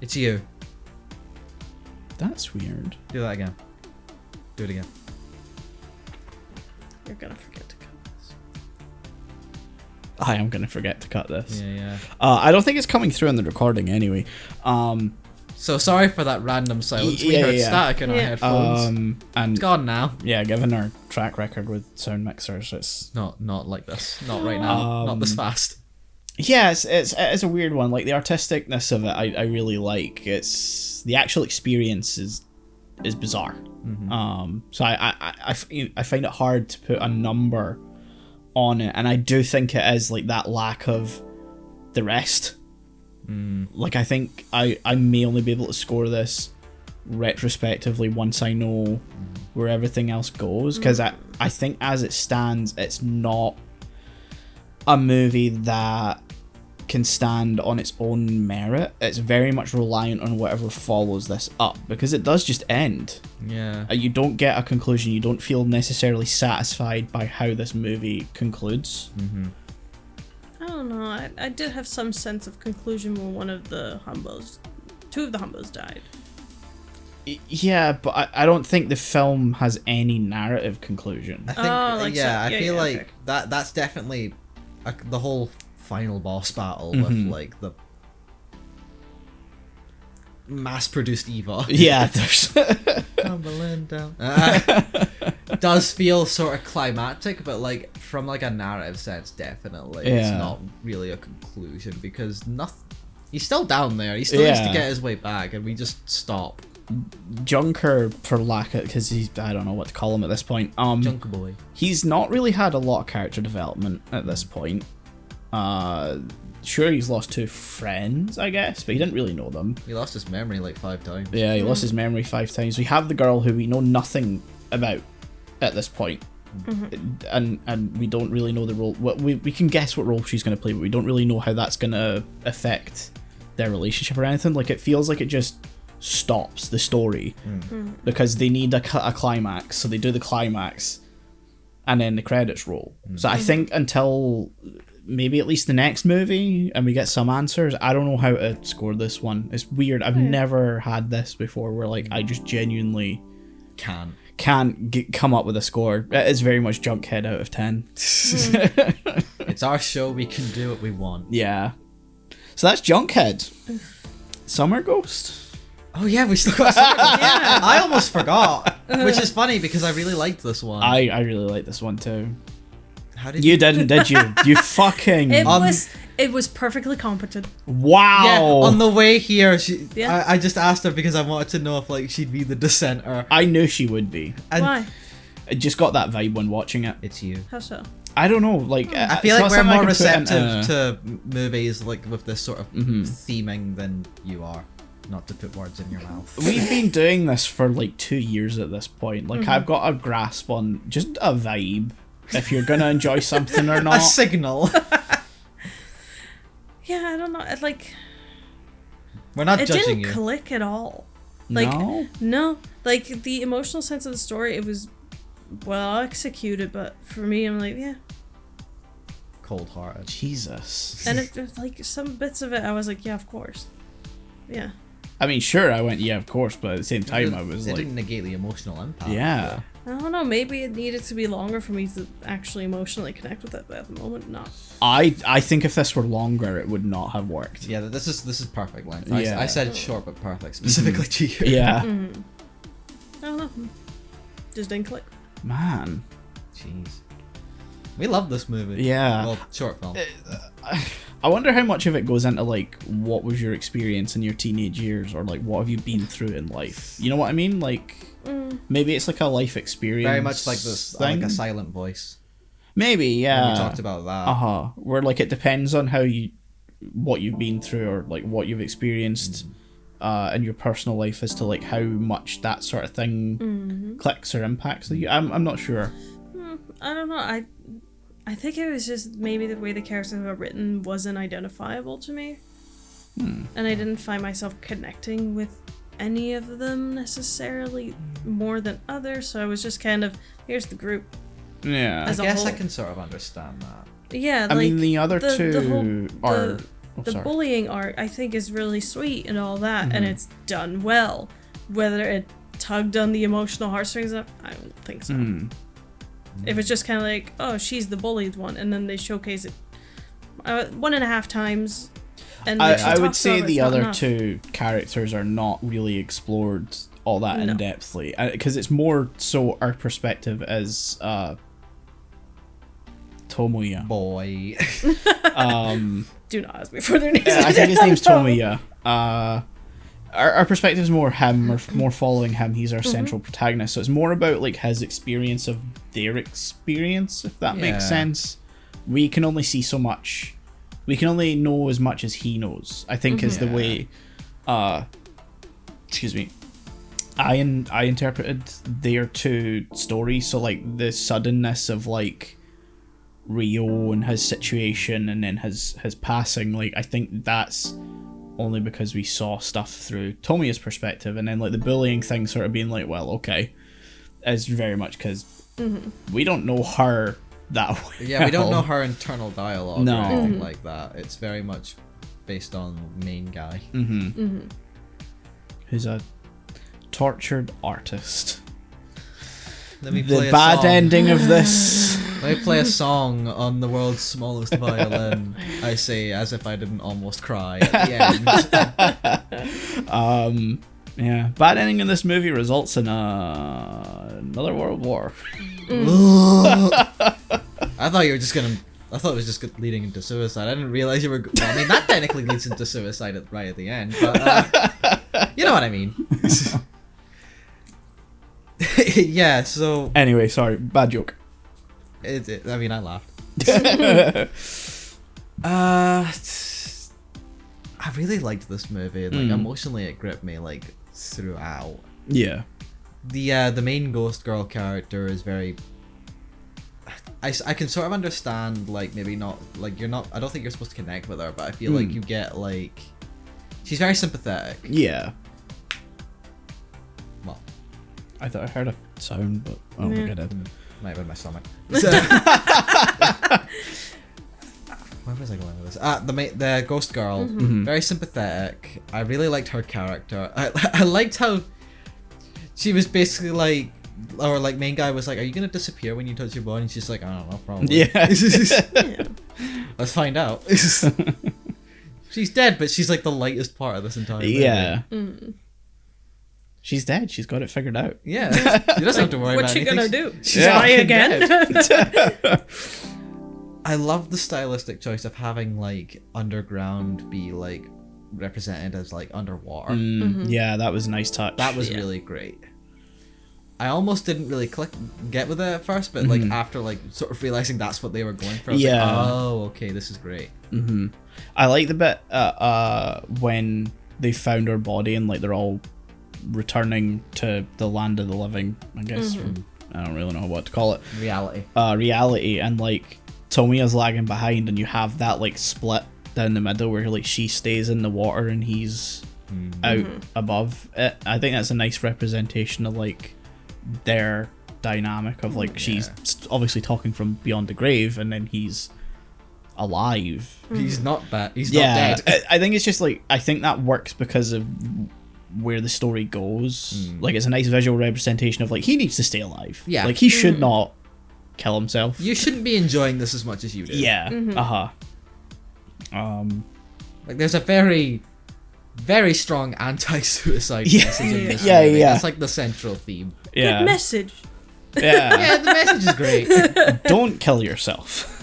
It's you. That's weird. Do that again. Do it again. You're gonna forget to cut this. I am going to forget to cut this. Yeah. I don't think it's coming through on the recording anyway. So sorry for that random silence. We Yeah, heard yeah. static in our Yeah. headphones. And It's gone now. yeah, given our track record with sound mixers, it's Not like this. Not right now. Not this fast. Yeah, it's a weird one. Like the artisticness of it, I really like. It's the actual experience is bizarre. So I find it hard to put a number on it, and I do think it is like that lack of the rest. Like I think I may only be able to score this retrospectively once I know where everything else goes, because I think as it stands, it's not a movie that can stand on its own merit. It's very much reliant on whatever follows this up, because it does just end. Yeah. You don't get a conclusion. You don't feel necessarily satisfied by how this movie concludes. I don't know. I did have some sense of conclusion when two of the Humbos died. Yeah, but I don't think the film has any narrative conclusion. I think, I feel like okay. that's definitely the whole final boss battle with like the mass-produced Eva. Yeah, there's Tumbling down. Does feel sort of climactic, but like from like a narrative sense, definitely it's not really a conclusion, because nothing. He's still down there. He still needs to get his way back, and we just stop. Junker, for lack of, because he's, I don't know what to call him at this point. Junker boy. He's not really had a lot of character development at this point. Sure, he's lost 2 friends, I guess, but he didn't really know them. He lost his memory like 5 times. Yeah, he lost his memory 5 times. We have the girl who we know nothing about at this point. And we don't really know the role. We can guess what role she's going to play, but we don't really know how that's going to affect their relationship or anything. Like, it feels like it just stops the story because they need a climax, so they do the climax and then the credits roll. So I think until maybe at least the next movie and we get some answers, I don't know how to score this one. It's weird. I've never had this before where like I just genuinely can't come up with a score. It is very much Junkhead out of 10. It's our show, we can do what we want. Yeah. So that's Junkhead. Summer Ghost. Oh yeah, we still got yeah. I almost forgot. Which is funny because I really liked this one. I really like this one too. How did you didn't, did you? You fucking It was perfectly competent. Wow. Yeah, on the way here, I just asked her because I wanted to know if like she'd be the dissenter. I knew she would be. And why? I just got that vibe when watching it. It's you. How so? I don't know, like I feel like we're more receptive to movies like with this sort of theming than you are. Not to put words in your mouth. We've been doing this for like 2 years at this point. Like I've got a grasp on just a vibe. If you're gonna enjoy something or not. A signal. Yeah, I don't know. Like, we're not judging you. It didn't click at all. Like, no. Like the emotional sense of the story, it was well executed, but for me, I'm like, yeah. Cold-hearted. Jesus. And it was like some bits of it, I was like, yeah, of course. Yeah. I mean, sure, I went, yeah, of course, but at the same time, I was it like... It didn't negate the emotional impact. Yeah. I don't know, maybe it needed to be longer for me to actually emotionally connect with it, but at the moment, not. I think if this were longer, it would not have worked. Yeah, this is perfect length. Yeah. I said short but perfect, specifically to you. Yeah. I don't know. Just didn't click. Man. Jeez. We love this movie. Yeah. Well, short film. I wonder how much of it goes into like what was your experience in your teenage years, or like what have you been through in life? You know what I mean? Like maybe it's like a life experience. Very much like this, like a silent voice. Maybe, yeah. We talked about that. Where like it depends on what you've been through, or like what you've experienced in your personal life as to like how much that sort of thing clicks or impacts you. I'm not sure. I don't know. I think it was just maybe the way the characters were written wasn't identifiable to me. And I didn't find myself connecting with any of them necessarily more than others, so I was just kind of, here's the group. Yeah. I guess I can sort of understand that. Yeah, I mean, the other two are... The bullying arc, I think, is really sweet and all that, and it's done well. Whether it tugged on the emotional heartstrings up, I don't think so. If it's just kind of like, oh, she's the bullied one, and then they showcase it 1.5 times, and I would say the other two characters are not really explored all that in depthly, because it's more so our perspective as Tomoya. Boy. Do not ask me for their names. I think his name's Tomoya. Our perspective is more him, or more following him. He's our central protagonist, so it's more about like his experience of their experience, if that makes sense. We can only see so much. We can only know as much as he knows, I think, is the way excuse me, I interpreted their two stories. So like the suddenness of like Rio and his situation, and then his passing, like I think that's only because we saw stuff through Tomiya's perspective, and then like the bullying thing sort of being like, well, okay, is very much because we don't know her that well. Yeah, we don't know her internal dialogue No. or anything like that. It's very much based on main guy. Who's a tortured artist. Let me The play a bad song. ending of this. Let me play a song on the world's smallest violin. I say as if I didn't almost cry at the end. Yeah, bad ending in this movie results in another world war. I thought you were just gonna. I thought it was just leading into suicide. I didn't realize you were. Well, I mean, that technically leads into suicide right at the end, but you know what I mean. Yeah. So. Anyway, sorry, bad joke. I mean, I laughed. I really liked this movie. Like emotionally, it gripped me like throughout. Yeah. The main ghost girl character is very. I can sort of understand, like, maybe not, like, you're not, I don't think you're supposed to connect with her, but I feel like you get, like, she's very sympathetic. Yeah. Well, I thought I heard a sound, but I don't think I did. might have been my stomach. So, where was I going with this? The ghost girl, very sympathetic. I really liked her character. I liked how she was basically like, or like main guy was like, "Are you gonna disappear when you touch your body?" And she's like, "I don't know, probably." Yeah. Let's find out. She's dead, but she's like the lightest part of this entire movie. Yeah. She's dead. She's got it figured out. Yeah. She doesn't have to worry What about she anything. gonna do? She's Die fucking again? dead. I love the stylistic choice of having like underground be like represented as like underwater. Yeah, that was a nice touch. That was really great. I almost didn't really get with it at first, but like after like sort of realizing that's what they were going for, I was like, oh, okay, this is great. I like the bit when they found her body and like they're all returning to the land of the living, I guess. I don't really know what to call it. Reality, and like Tomiya's lagging behind, and you have that like split down the middle where like she stays in the water and he's out above it. I think that's a nice representation of like their dynamic of like she's obviously talking from beyond the grave, and then he's alive. He's not bad. He's not dead. I think it's just like, I think that works because of where the story goes. Like it's a nice visual representation of like he needs to stay alive. Yeah. Like he should not kill himself. You shouldn't be enjoying this as much as you do. Yeah. Like there's a very, very strong anti-suicide message in this Yeah, movie. yeah. That's like the central theme. Yeah. Good message. Yeah. Yeah, the message is great. Don't kill yourself.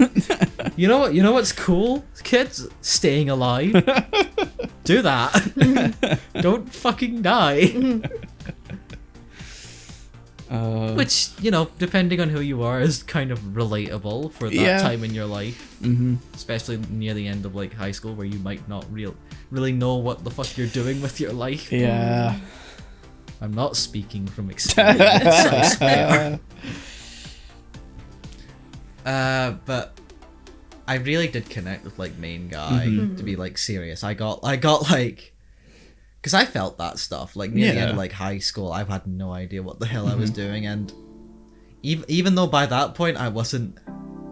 You know what? You know what's cool, kids? Staying alive. Do that. Don't fucking die. Which, you know, depending on who you are, is kind of relatable for that time in your life. Especially near the end of like high school, where you might not really know what the fuck you're doing with your life. Yeah. I'm not speaking from experience, I swear. But I really did connect with like main guy to be like serious. I got like, because I felt that stuff like near the end of like high school. I've had no idea what the hell I was doing, and even though by that point I wasn't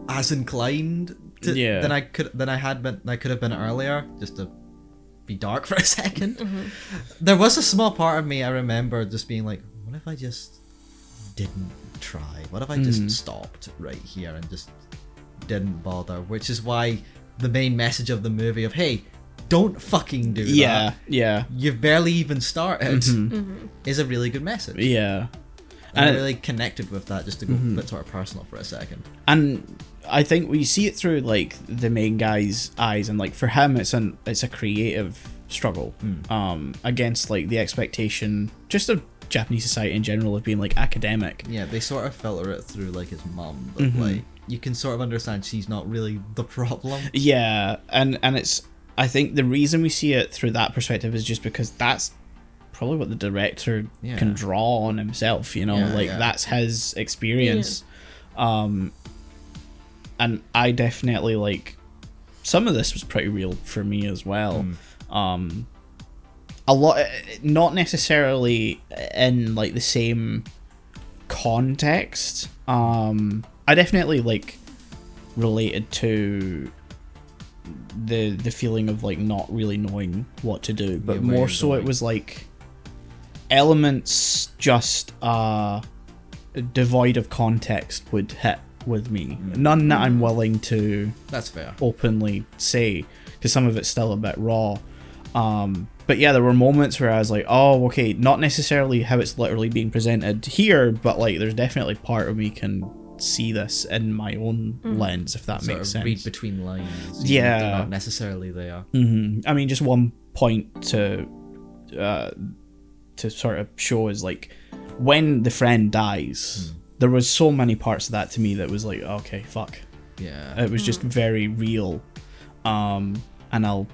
as inclined to than I could have been earlier, just to be dark for a second. There was a small part of me, I remember just being like, what if I just didn't try? What if I just stopped right here and just didn't bother? Which is why the main message of the movie of, hey, don't fucking do that. Yeah. You've barely even started is a really good message. Yeah. And I And really connected with that, just to go a bit sort of personal for a second. And I think we see it through like the main guy's eyes, and like for him, it's a creative struggle against like the expectation, just of Japanese society in general, of being like academic. Yeah, they sort of filter it through like his mum, but like you can sort of understand she's not really the problem. Yeah, and it's, I think the reason we see it through that perspective is just because that's probably what the director can draw on himself, you know, that's his experience. And I definitely, like, some of this was pretty real for me as well. A lot, not necessarily in like the same context. I definitely like related to the feeling of like not really knowing what to do, but more so it was like elements just devoid of context would hit with me. None that I'm willing to That's fair. openly say, because some of it's still a bit raw. But yeah, there were moments where I was like, oh, okay, not necessarily how it's literally being presented here, but like there's definitely part of me can see this in my own lens, if that Sort makes of sense. read between lines. Yeah. They're not necessarily there. I mean, just one point to sort of show is like when the friend dies, there was so many parts of that to me that was like, okay, fuck. Yeah. It was just very real. And I'll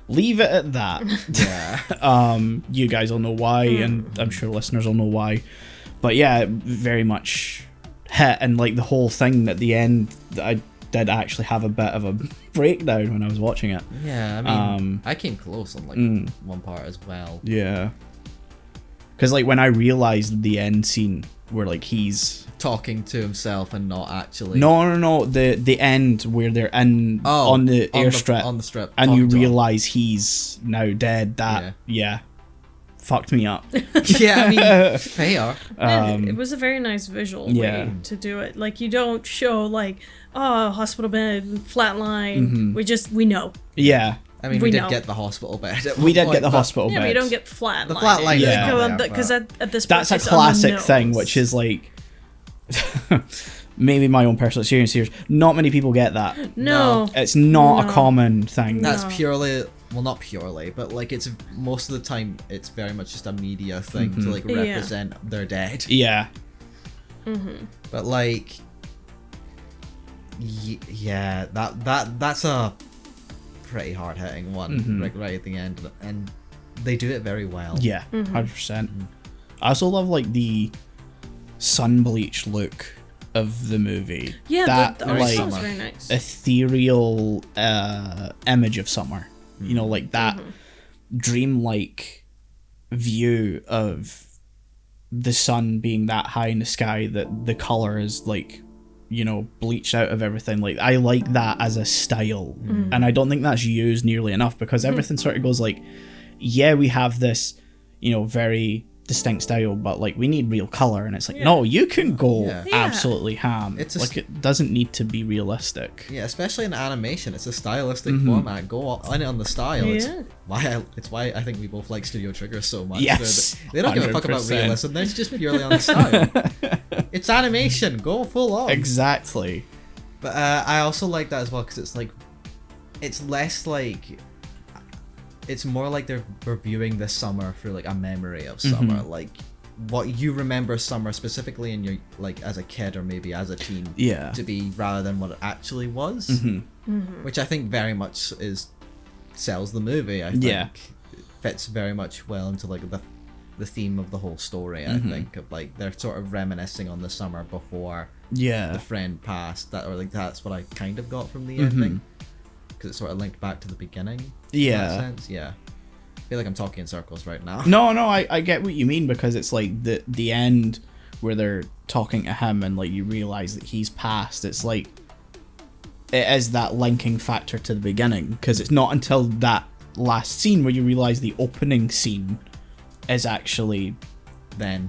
leave it at that. Yeah. You guys will know why, and I'm sure listeners will know why. But yeah, it very much hit, and like the whole thing at the end, I did actually have a bit of a breakdown when I was watching it. Yeah, I mean, I came close on like one part as well. Yeah. Because like when I realised the end scene where like he's Talking to himself and not actually. no, the end where they're in on the airstrip on the strip, and you talking to him. realise he's now dead. That fucked me up. Yeah, I mean, fair. It was a very nice visual way to do it. Like, you don't show like, oh, hospital bed, flatline. We know. Yeah. I mean, we did get the hospital bed. We did get the hospital bed. Yeah, we don't get flatline. The flatline, because at this point, that's a it's classic on the thing, nose. which is like maybe my own personal experience here. Not many people get that. No. It's not a common thing. That's purely, well, not purely, but like it's most of the time it's very much just a media thing to like represent they're dead. Yeah. But like, yeah, that's a pretty hard hitting one, like right at the end, and they do it very well. Yeah, 100%. I also love like the sun bleached look of the movie. Yeah, that the like was very nice. ethereal image of summer. You know, like that dreamlike view of the sun being that high in the sky that the color is like, you know, bleached out of everything. Like, I like that as a style, and I don't think that's used nearly enough, because everything sort of goes like, yeah, we have this, you know, very distinct style, but like we need real color, and it's like, no, you can go absolutely ham. It's like, it doesn't need to be realistic. Yeah, especially in animation, it's a stylistic format. Go on the style. It's why I think we both like Studio Trigger so much. Yes, they don't give a fuck about 100%. realism. They're just purely on the style. It's animation. Go full on. Exactly. But I also like that as well, because it's like, it's less like, it's more like they're reviewing the summer through like a memory of summer, like what you remember summer specifically in your, like, as a kid or maybe as a teen, to be, rather than what it actually was, which I think very much sells the movie. I think fits very much well into like the theme of the whole story. I think of like they're sort of reminiscing on the summer before the friend passed. That, or like that's what I kind of got from the ending, because it sort of linked back to the beginning. In that sense. I feel like I'm talking in circles right now. No, I get what you mean, because it's like the end where they're talking to him and like you realize that he's passed. It's like it is that linking factor to the beginning, because it's not until that last scene where you realize the opening scene is actually then.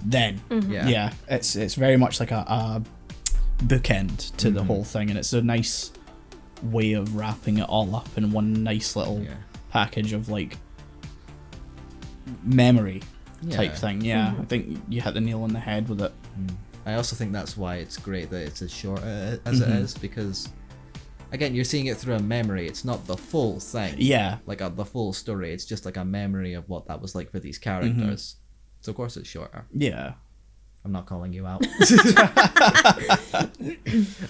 Yeah, it's very much like a bookend to the whole thing, and it's a nice way of wrapping it all up in one nice little package of like memory. type thing. Yeah, I think you hit the nail on the head with it. I also think that's why it's great that it's as short as it is, because again, you're seeing it through a memory. It's not the full thing. Yeah. Like the full story. It's just like a memory of what that was like for these characters. So of course it's shorter. Yeah. I'm not calling you out. I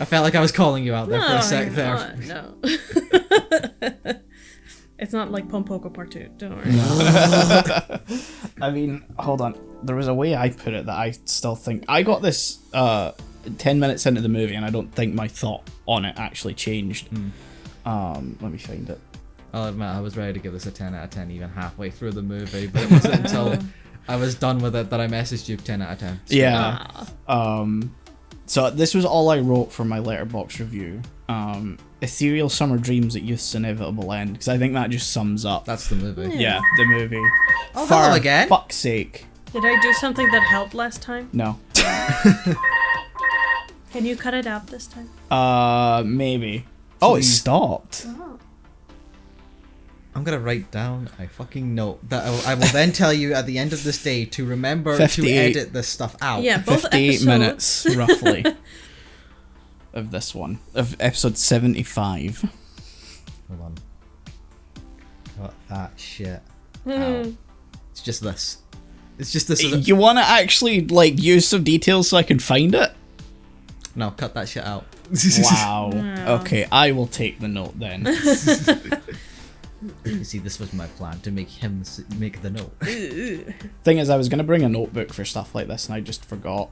felt like I was calling you out there for a sec there. No. It's not like Pompoko Part 2. Don't worry. I mean, hold on. There was a way I put it that I still think... I got this 10 minutes into the movie, and I don't think my thought on it actually changed. Let me find it. I'll admit, I was ready to give this a 10 out of 10 even halfway through the movie, but it wasn't until I was done with it that I messaged you 10 out of 10. So. Yeah. So this was all I wrote for my letterbox review. Ethereal summer dreams at youth's inevitable end, because I think that just sums up. That's the movie. Yeah, the movie. Oh, hello again. Fuck's sake. Did I do something that helped last time? No. Can you cut it out this time? Maybe. Oh, it Please. stopped. Oh. I'm gonna write down a fucking note that I will then tell you at the end of this day to remember 58. to edit this stuff out. Yeah, both 58 episodes. minutes, roughly, of this one. Of episode 75. Hold on. Cut that shit out. It's just this. It's just this. You want to actually, like, use some details so I can find it? No, cut that shit out. Wow. No. Okay, I will take the note then. You see, this was my plan, to make him make the note. Thing is, I was going to bring a notebook for stuff like this, and I just forgot.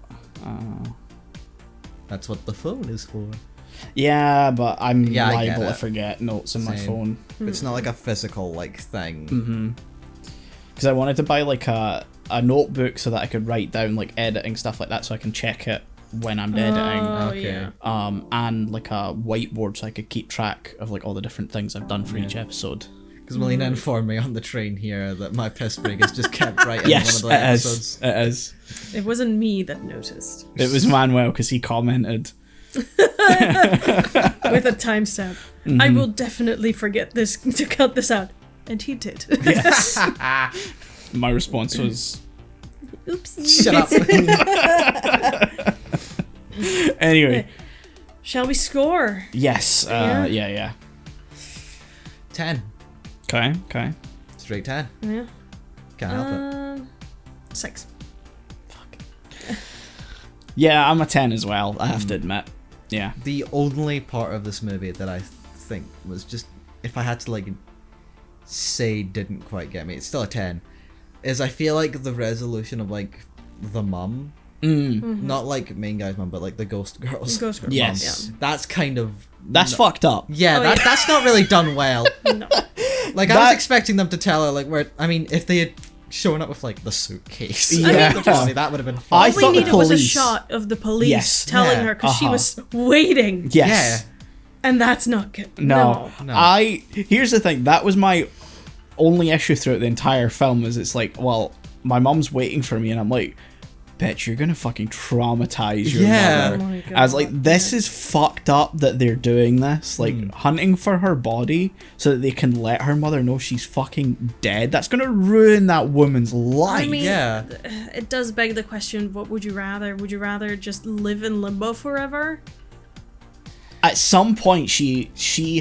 That's what the phone is for. Yeah, but I'm Yeah, I get liable to it. forget notes in my Same. phone. It's not like a physical thing. Because I wanted to buy, like, a notebook so that I could write down, like, editing stuff like that so I can check it when I'm editing. Oh, Okay. yeah. And, like, a whiteboard so I could keep track of, like, all the different things I've done for each episode. Because Melina informed me on the train here that my piss break is just kept right in Yes, one of the it episodes. is. It is. It wasn't me that noticed. It was Manuel because he commented. With a timestamp. I will definitely forget this to cut this out. And he did. Yes. My response was, Oopsie. Shut up. anyway. Shall we score? Yes. Yeah. 10. Okay. Straight 10. Yeah. Can't help it. 6. Yeah, I'm a 10 as well, I have to admit. Yeah. The only part of this movie that I think was just, if I had to like say didn't quite get me, it's still a 10, is I feel like the resolution of like the mum, not like main guy's mum, but like the ghost girl's Ghost Girl. Yes. Yeah. that's kind of That's fucked up. yeah, Oh, that, yeah. that's not really done well. No. Like I That- was expecting them to tell her like where, I mean, if they had shown up with like the suitcase, Yeah. that would have been fun. I All thought we the needed was a police- shot of the police Yes. telling Yeah. her because she Uh-huh. was waiting. Yes. And that's not good. No. No. Here's the thing, that was my only issue throughout the entire film is it's like, well, my mum's waiting for me and I'm like, bitch, you're gonna fucking traumatize your Yeah. mother. Oh my God, I was like, this yeah. is fucked up that they're doing this, like hunting for her body so that they can let her mother know she's fucking dead. That's gonna ruin that woman's life. I mean, Yeah. it does beg the question, what would you rather? Would you rather just live in limbo forever? At some point she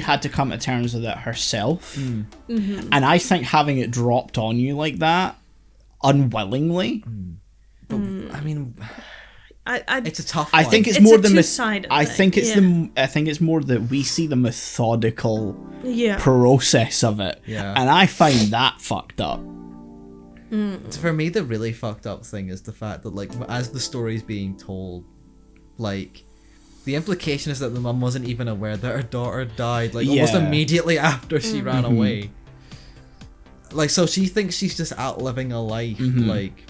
had to come to terms with it herself. And I think having it dropped on you like that unwillingly, But, I mean, I it's a tough I one. think it's It's more a the two-sided I thing, think it's yeah. I think it's more that we see the methodical yeah. process of it. Yeah. And I find that fucked up. For me, the really fucked up thing is the fact that, like, as the story's being told, like, the implication is that the mum wasn't even aware that her daughter died, like, almost Yeah. immediately after she ran away. Like, so she thinks she's just outliving a life, like,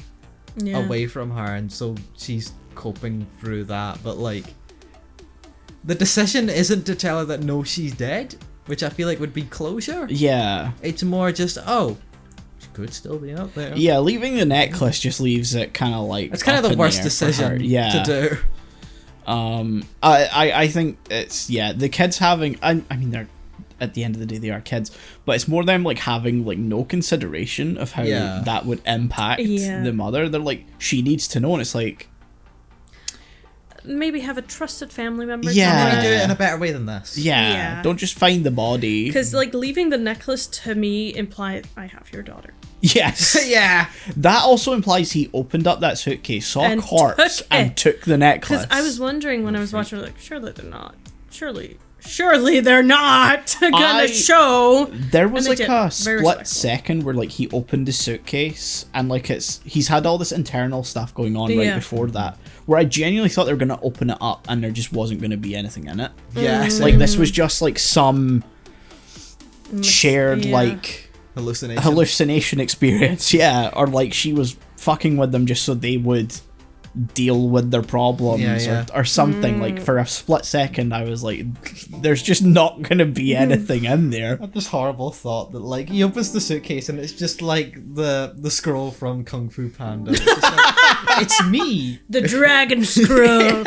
Yeah. away from her, and so she's coping through that, but, like, the decision isn't to tell her that, no, she's dead, which I feel like would be closure. Yeah. It's more just, oh, she could still be out there. Yeah, leaving the necklace just leaves it kind of like It's kind of up the in worst air for decision her. Yeah. to do. I think it's the kids having I mean they're at the end of the day they are kids, but it's more them like having like no consideration of how that would impact the mother. They're like, she needs to know, and it's like, maybe have a trusted family member. Maybe do it in a better way than this. Don't just find the body, because like leaving the necklace to me implied I have your daughter. Yes. That also implies he opened up that suitcase, saw a corpse, and took the necklace. Because I was wondering when I was watching, like, surely they're not. Surely they're not gonna show. There was like a split second where like he opened the suitcase and like he's had all this internal stuff going on right before that, where I genuinely thought they were gonna open it up and there just wasn't gonna be anything in it. Like this was just like some shared like hallucination experience, or like she was fucking with them just so they would deal with their problems or something. Like for a split second I was like, there's just not gonna be anything in there. I had this horrible thought that like he opens the suitcase and it's just like the scroll from Kung Fu Panda. It's, just like, it's me, the dragon scroll.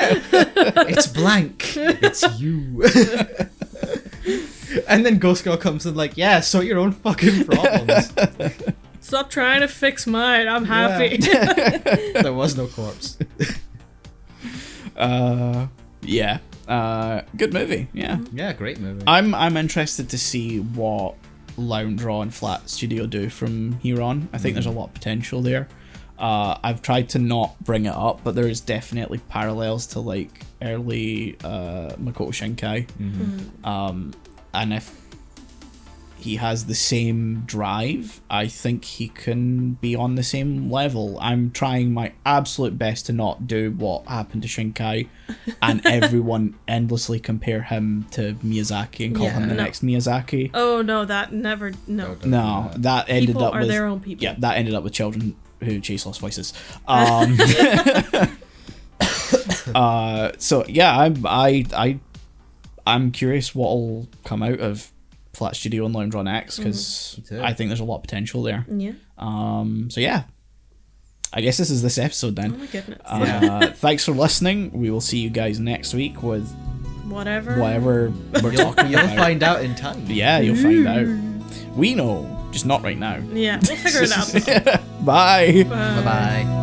It's blank, it's you. And then Ghost Girl comes in like, sort your own fucking problems. Stop trying to fix mine. I'm happy. There was no corpse. Good movie. Yeah, great movie. I'm interested to see what Lounge Raw and Flat Studio do from here on. I think there's a lot of potential there. I've tried to not bring it up, but there is definitely parallels to like early Makoto Shinkai. And if he has the same drive, I think he can be on the same level. I'm trying my absolute best to not do what happened to Shinkai and everyone endlessly compare him to Miyazaki and call him the next Miyazaki. Oh no, that never, no. No, that ended people up are with their own people. Yeah, that ended up with children who chase lost voices. So yeah, I'm curious what'll come out of Flat Studio and Lounge Run X, because I think there's a lot of potential there. So yeah, I guess this is this episode then. Oh my goodness. Thanks for listening. We will see you guys next week with whatever we're talking You'll about. find out in time. Yeah, you'll find out. We know, just not right now. Yeah, we'll figure it out. Bye. Bye-bye.